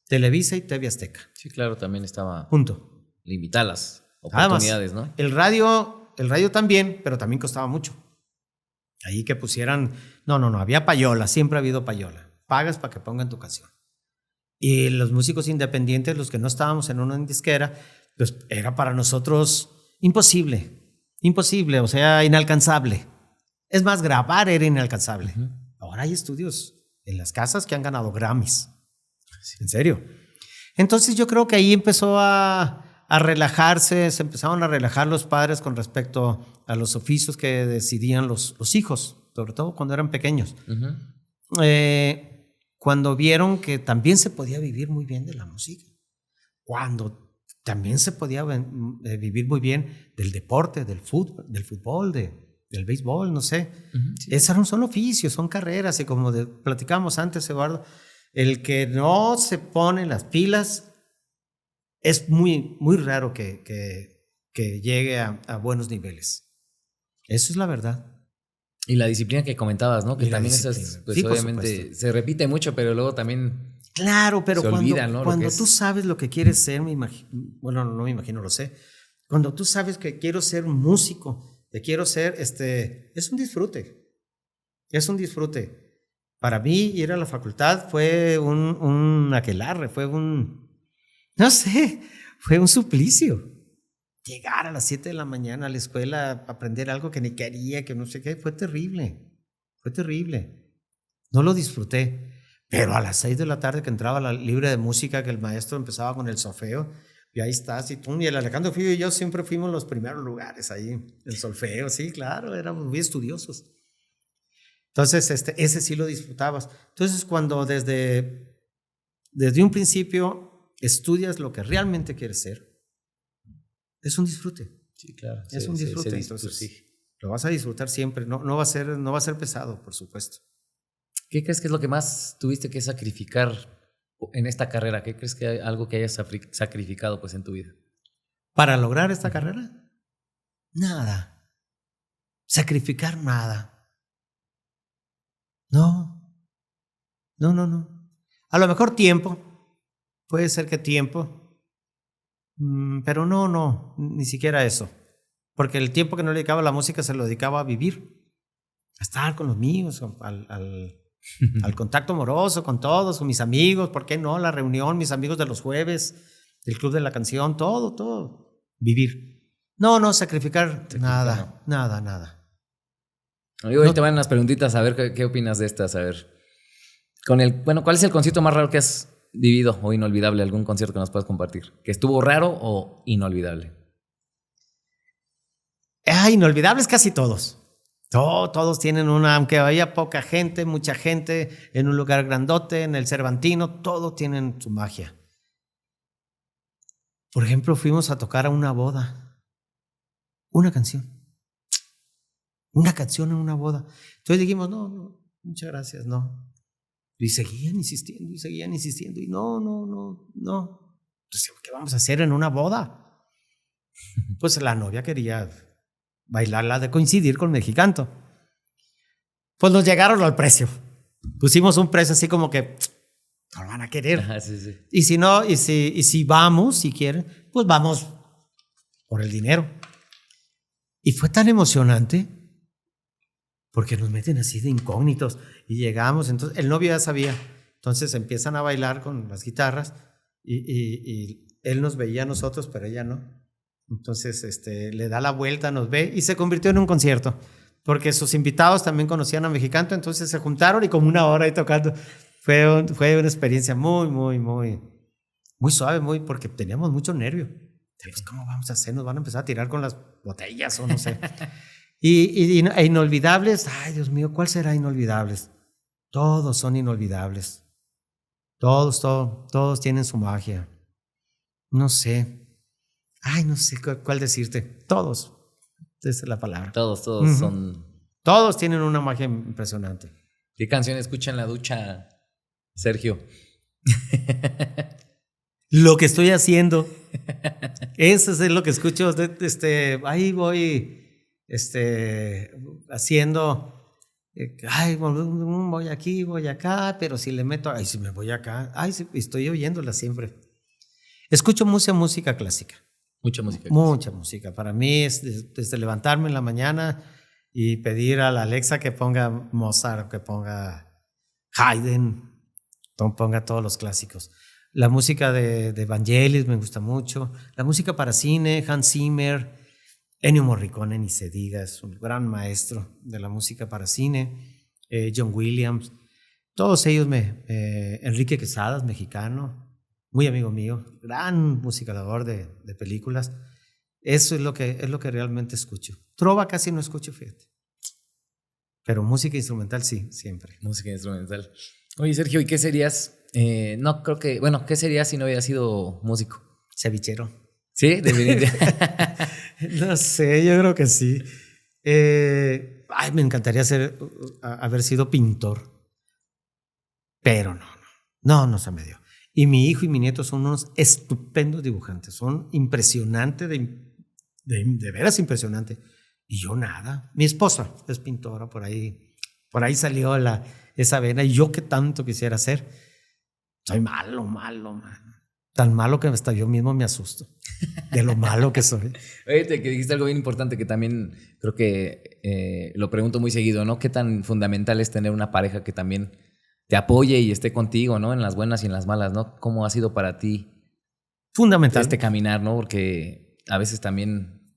Televisa y TV Azteca. Sí, claro, también estaba... Junto. Limitar las oportunidades, ¿no? El radio también, pero también costaba mucho. Ahí que pusieran... No, había payola, siempre ha habido payola. Pagas para que pongan tu canción. Y los músicos independientes, los que no estábamos en una disquera, pues era para nosotros imposible, o sea, inalcanzable. Es más, grabar era inalcanzable. Ahora hay estudios en las casas que han ganado Grammys. En serio. Entonces yo creo que ahí empezó a relajarse, se empezaron a relajar los padres con respecto a los oficios que decidían los hijos, sobre todo cuando eran pequeños. cuando vieron que también se podía vivir muy bien de la música, cuando también se podía vivir muy bien del deporte, del fútbol, del béisbol, no sé. Sí. Esos son oficios, son carreras, y como platicamos antes, Eduardo, el que no se pone las pilas es muy, muy raro que llegue a buenos niveles. Eso es la verdad. Y la disciplina que comentabas, ¿no? Que también esas, pues sí, obviamente se repite mucho, pero luego también... Claro, pero se olvidan, ¿no? Cuando tú sabes lo que quieres ser, bueno, no me imagino, lo sé. Cuando tú sabes que quiero ser un músico, que quiero ser, es un disfrute. Es un disfrute. Para mí, ir a la facultad fue un aquelarre, no sé, fue un suplicio. Llegar a las 7 de la mañana a la escuela, aprender algo que ni quería, que no sé qué, fue terrible. Fue terrible. No lo disfruté. Pero a las 6 de la tarde que entraba la libre de música, que el maestro empezaba con el solfeo, y ahí estás, y el Alejandro Fillo y yo siempre fuimos los primeros lugares ahí, el solfeo, sí, claro, éramos muy estudiosos. Entonces, ese sí lo disfrutabas. Entonces, cuando desde un principio estudias lo que realmente quieres ser, es un disfrute. Sí, claro. Es un disfrute. Entonces, sí. Lo vas a disfrutar siempre. No va a ser pesado, por supuesto. ¿Qué crees que es lo que más tuviste que sacrificar en esta carrera? ¿Qué crees que hay algo que hayas sacrificado pues en tu vida? ¿Para lograr esta carrera? Nada. Sacrificar nada. No. A lo mejor tiempo. Puede ser que tiempo. Pero no, ni siquiera eso. Porque el tiempo que no le dedicaba a la música se lo dedicaba a vivir, a estar con los míos, al contacto amoroso con todos, con mis amigos, ¿por qué no? La reunión, mis amigos de los jueves, del Club de la Canción, todo. Vivir. No, sacrificar nada. Amigo, ahí te van unas preguntitas, a ver qué opinas de estas, a ver. ¿Cuál es el concierto más raro que has vivido o inolvidable? ¿Algún concierto que nos puedas compartir? ¿Que estuvo raro o inolvidable? Inolvidables casi todos. Todos tienen aunque haya poca gente, mucha gente, en un lugar grandote, en el Cervantino, todos tienen su magia. Por ejemplo, fuimos a tocar a una boda. Una canción en una boda. Entonces dijimos, no, muchas gracias, no. Y seguían insistiendo, y no. Entonces, ¿qué vamos a hacer en una boda? Pues la novia quería bailar la de Coincidir con Mexicanto. Pues nos llegaron al precio. Pusimos un precio así como que no lo van a querer. Ajá, sí. Y si no, y si vamos, si quieren, pues vamos por el dinero. Y fue tan emocionante porque nos meten así de incógnitos y llegamos. Entonces el novio ya sabía. Entonces empiezan a bailar con las guitarras y él nos veía a nosotros, pero ella no. Entonces le da la vuelta, nos ve y se convirtió en un concierto. Porque sus invitados también conocían a Mexicanto, entonces se juntaron y como una hora ahí tocando. Fue una experiencia muy suave, porque teníamos mucho nervio. Pues, ¿cómo vamos a hacer? Nos van a empezar a tirar con las botellas o no sé. e inolvidables, ay Dios mío, ¿cuál será inolvidables? Todos son inolvidables. Todos tienen su magia. No sé. No sé cuál decirte. Todos. Esa es la palabra. Todos son... Todos tienen una magia impresionante. ¿Qué canción escucha en la ducha, Sergio? Lo que estoy haciendo. Eso es lo que escucho. Ahí voy haciendo. Voy aquí, voy acá, pero si le meto, si me voy acá, sí, estoy oyéndola siempre. Escucho mucha música clásica. Mucha música. Mucha música. Para mí es desde levantarme en la mañana y pedir a la Alexa que ponga Mozart, que ponga Haydn, ponga todos los clásicos. La música de Vangelis me gusta mucho. La música para cine, Hans Zimmer, Ennio Morricone, ni se diga, es un gran maestro de la música para cine. John Williams, todos ellos Enrique Quesadas, mexicano, muy amigo mío, gran musicador de películas. Eso es lo que realmente escucho. Trova casi no escucho, fíjate. Pero música instrumental sí, siempre. Música instrumental. Oye, Sergio, ¿y qué serías? No, creo que, bueno, ¿qué serías si no hubieras sido músico? Cevichero. Sí, definitivamente. No sé, yo creo que sí. Me encantaría haber sido pintor, pero no se me dio. Y mi hijo y mi nieto son unos estupendos dibujantes, son impresionantes, de veras impresionantes. Y yo nada. Mi esposa es pintora, por ahí salió esa vena. Y yo que tanto quisiera hacer, soy malo, mano. Tan malo que hasta yo mismo me asusto de lo malo que soy. Oye, que dijiste algo bien importante que también creo que lo pregunto muy seguido, ¿no? ¿Qué tan fundamental es tener una pareja que también te apoye y esté contigo, ¿no? En las buenas y en las malas, ¿no? ¿Cómo ha sido para ti fundamental este caminar, ¿no? Porque a veces también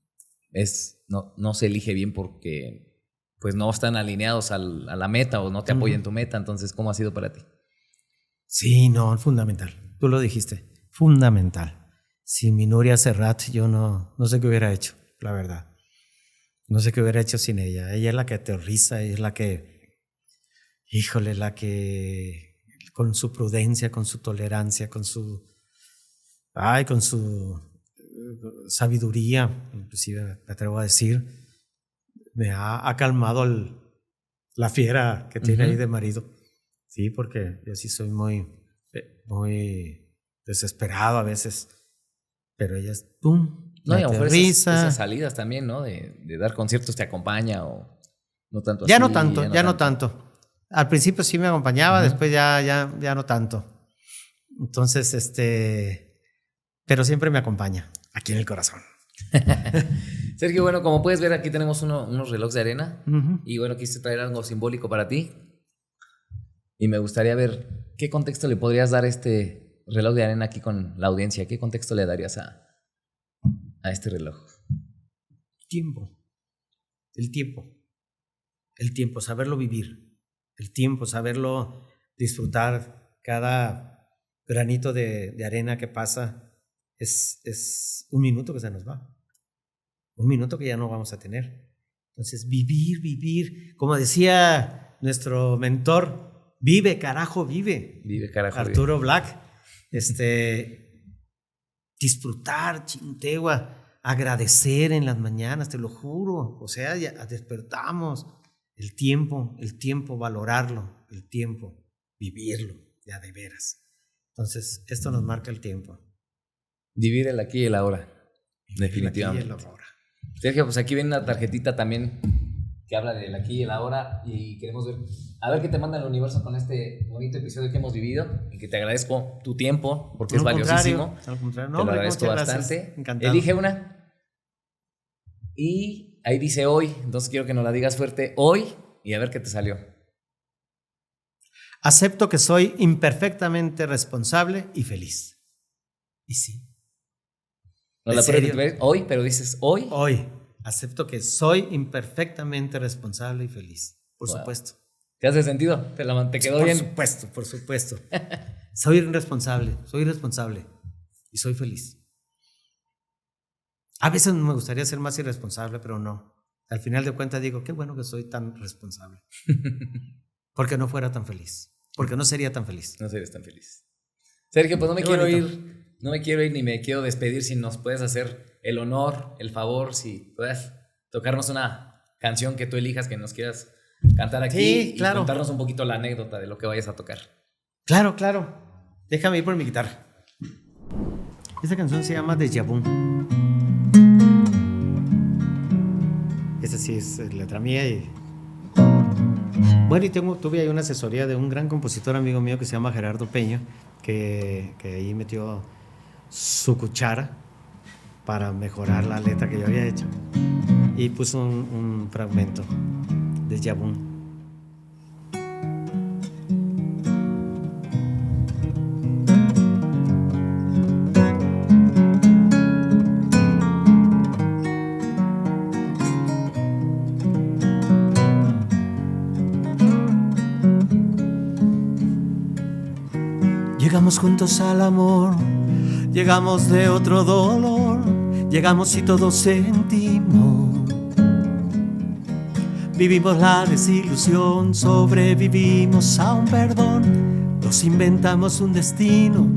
no se elige bien porque pues no están alineados a la meta o no te apoyan en tu meta. Entonces, ¿cómo ha sido para ti? Sí, no, fundamental. Tú lo dijiste. Fundamental. Sin mi Nuria Serrat, yo no sé qué hubiera hecho, la verdad. No sé qué hubiera hecho sin ella. Ella es la que aterriza, ella es la que, híjole, la que con su prudencia, con su tolerancia, con su sabiduría, inclusive me atrevo a decir, me ha calmado la fiera que tiene ahí de marido. Sí, porque yo sí soy muy desesperado a veces, pero ella es ¡pum! No, y a lo mejor esas salidas también, ¿no? De dar conciertos te acompaña o no tanto ya así. Ya no tanto. Al principio sí me acompañaba, después ya no tanto. Entonces, pero siempre me acompaña, aquí en el corazón. Sergio, bueno, como puedes ver, aquí tenemos unos relojes de arena. Y bueno, quise traer algo simbólico para ti. Y me gustaría ver qué contexto le podrías dar a este reloj de arena aquí con la audiencia. ¿Qué contexto le darías a este reloj? El tiempo, saberlo vivir. El tiempo, saberlo disfrutar. Cada granito de arena que pasa es un minuto que se nos va. Un minuto que ya no vamos a tener. Entonces, vivir. Como decía nuestro mentor, vive, carajo, vive. Vive, carajo, Arturo vive. Black. Disfrutar, chintegua, agradecer en las mañanas, te lo juro. O sea, ya despertamos. El tiempo, valorarlo, el tiempo, vivirlo, ya de veras. Entonces, esto nos marca el tiempo. Vivir el aquí y el ahora. Definitivamente. El aquí y el ahora. Sergio, pues aquí viene una tarjetita también que habla del aquí y el ahora y queremos ver, a ver qué te manda el universo con este bonito episodio que hemos vivido y que te agradezco tu tiempo porque es valiosísimo. Al contrario, te lo agradezco bastante. Encantado. Elige una y ahí dice hoy, entonces quiero que nos la digas fuerte hoy y a ver qué te salió. Acepto que soy imperfectamente responsable y feliz. Y sí. No la puedes ver hoy, pero dices hoy. Hoy. Acepto que soy imperfectamente responsable y feliz. Por supuesto. ¿Te hace sentido? ¿Te quedó bien? Por supuesto. Soy responsable y soy feliz. A veces me gustaría ser más irresponsable, pero no. Al final de cuentas digo, qué bueno que soy tan responsable. Porque no fuera tan feliz. Porque no sería tan feliz. No serías tan feliz. Sergio, pues no me quiero ir. No me quiero ir ni me quiero despedir si nos puedes hacer el honor, el favor, si puedes tocarnos una canción que tú elijas, que nos quieras cantar aquí. Sí, claro. Y contarnos un poquito la anécdota de lo que vayas a tocar. Claro. Déjame ir por mi guitarra. Esta canción se llama Déjà Vu. Esa sí es letra mía y... Bueno, y tuve ahí una asesoría de un gran compositor amigo mío que se llama Gerardo Peña, que ahí metió su cuchara para mejorar la letra que yo había hecho y puso un fragmento de Déjà Vu. Llegamos juntos al amor, llegamos de otro dolor, llegamos y todos sentimos. Vivimos la desilusión, sobrevivimos a un perdón Nos inventamos un destino.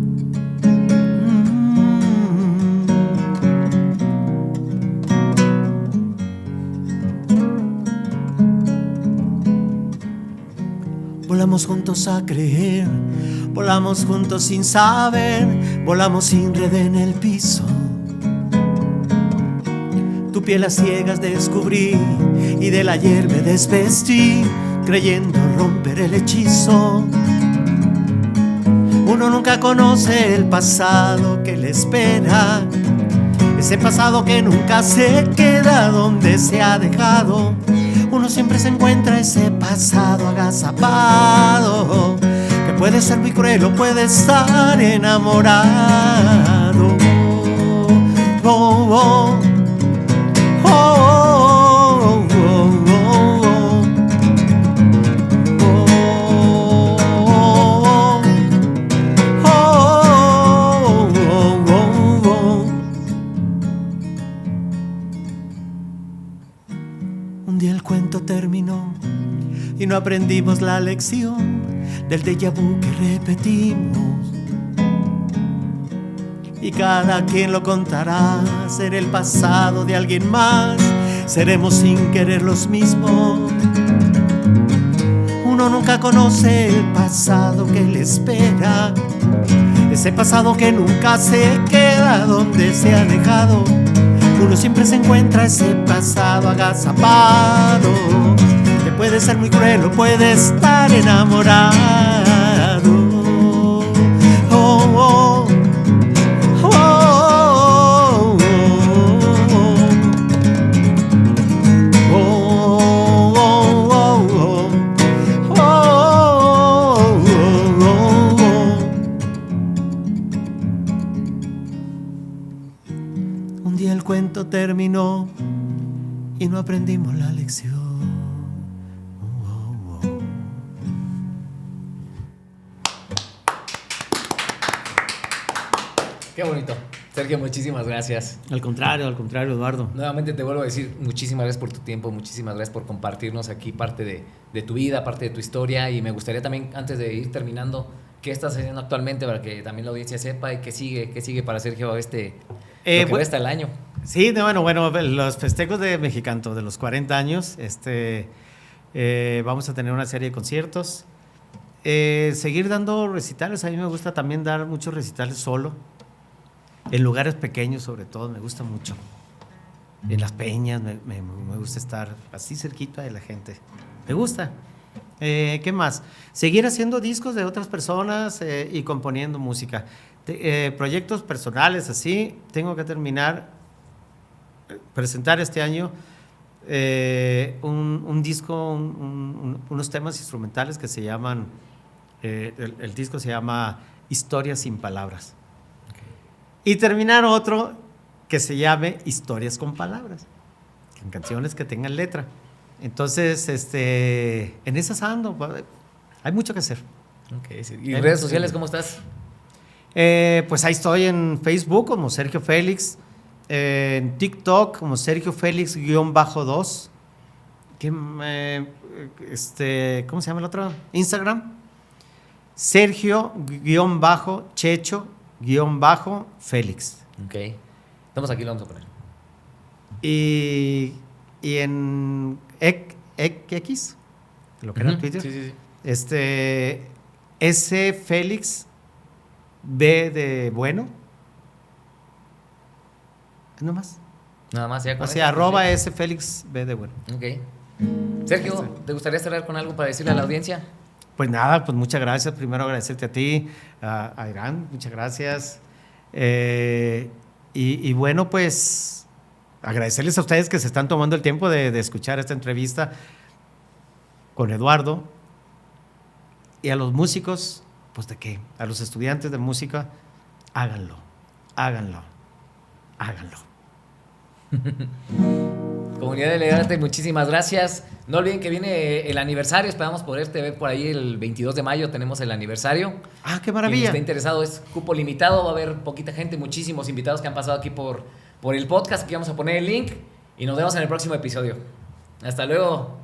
Volamos juntos a creer, volamos juntos sin saber, volamos sin red en el piso. Tu piel a ciegas descubrí y del ayer me desvestí, creyendo romper el hechizo. Uno nunca conoce el pasado que le espera, ese pasado que nunca se queda donde se ha dejado. Uno siempre se encuentra ese pasado agazapado, que puede ser muy cruel o puede estar enamorado. Oh, oh, oh, oh, oh. Un día el cuento terminó y no aprendimos la lección del déjà vu que repetimos. Y cada quien lo contará, será el pasado de alguien más, seremos sin querer los mismos. Uno nunca conoce el pasado que le espera, ese pasado que nunca se queda donde se ha dejado. Uno siempre se encuentra ese pasado agazapado, que puede ser muy cruel o puede estar enamorado. Oh, oh, oh, oh, Un día el cuento terminó y no aprendimos la lección. Qué bonito. Sergio, muchísimas gracias. Al contrario, Eduardo. Nuevamente te vuelvo a decir muchísimas gracias por tu tiempo, muchísimas gracias por compartirnos aquí parte de tu vida, parte de tu historia, y me gustaría también, antes de ir terminando, ¿qué estás haciendo actualmente para que también la audiencia sepa y qué sigue para Sergio lo que resta el año? Sí, bueno, los festejos de Mexicanto de los 40 años, vamos a tener una serie de conciertos, seguir dando recitales. A mí me gusta también dar muchos recitales solo, en lugares pequeños sobre todo, me gusta mucho. En las peñas me gusta estar así cerquita de la gente, me gusta. ¿Qué más? Seguir haciendo discos de otras personas y componiendo música. Proyectos personales así, tengo que presentar este año un disco, unos temas instrumentales que se llaman, el disco se llama Historias sin Palabras. Y terminar otro que se llame Historias con Palabras, con canciones que tengan letra. Entonces, en esas ando, hay mucho que hacer. Okay, sí. ¿Y redes sociales cómo estás? Pues ahí estoy en Facebook como Sergio Félix, en TikTok como Sergio Félix-2, ¿cómo se llama el otro? Instagram, Sergio-Checho-Félix. Ok, estamos aquí, lo vamos a poner. Y en X, lo que era Twitter, Sí. S Félix B de bueno, no más. Nada más, ya con O sea, eso, @, S Félix B de bueno. Ok. Sergio, ¿te gustaría cerrar con algo para decirle a la audiencia? Pues nada, pues muchas gracias. Primero agradecerte a ti, a Irán, muchas gracias. Y bueno, pues agradecerles a ustedes que se están tomando el tiempo de escuchar esta entrevista con Eduardo. Y a los músicos, pues de qué, a los estudiantes de música, háganlo. Comunidad de Liderate, muchísimas gracias. No olviden que viene el aniversario. Esperamos poderte ver por ahí el 22 de mayo. Tenemos el aniversario. ¡Ah, qué Quien maravilla! esté interesado, es cupo limitado. Va a haber poquita gente, muchísimos invitados que han pasado aquí por el podcast. Aquí vamos a poner el link y nos vemos en el próximo episodio. Hasta luego.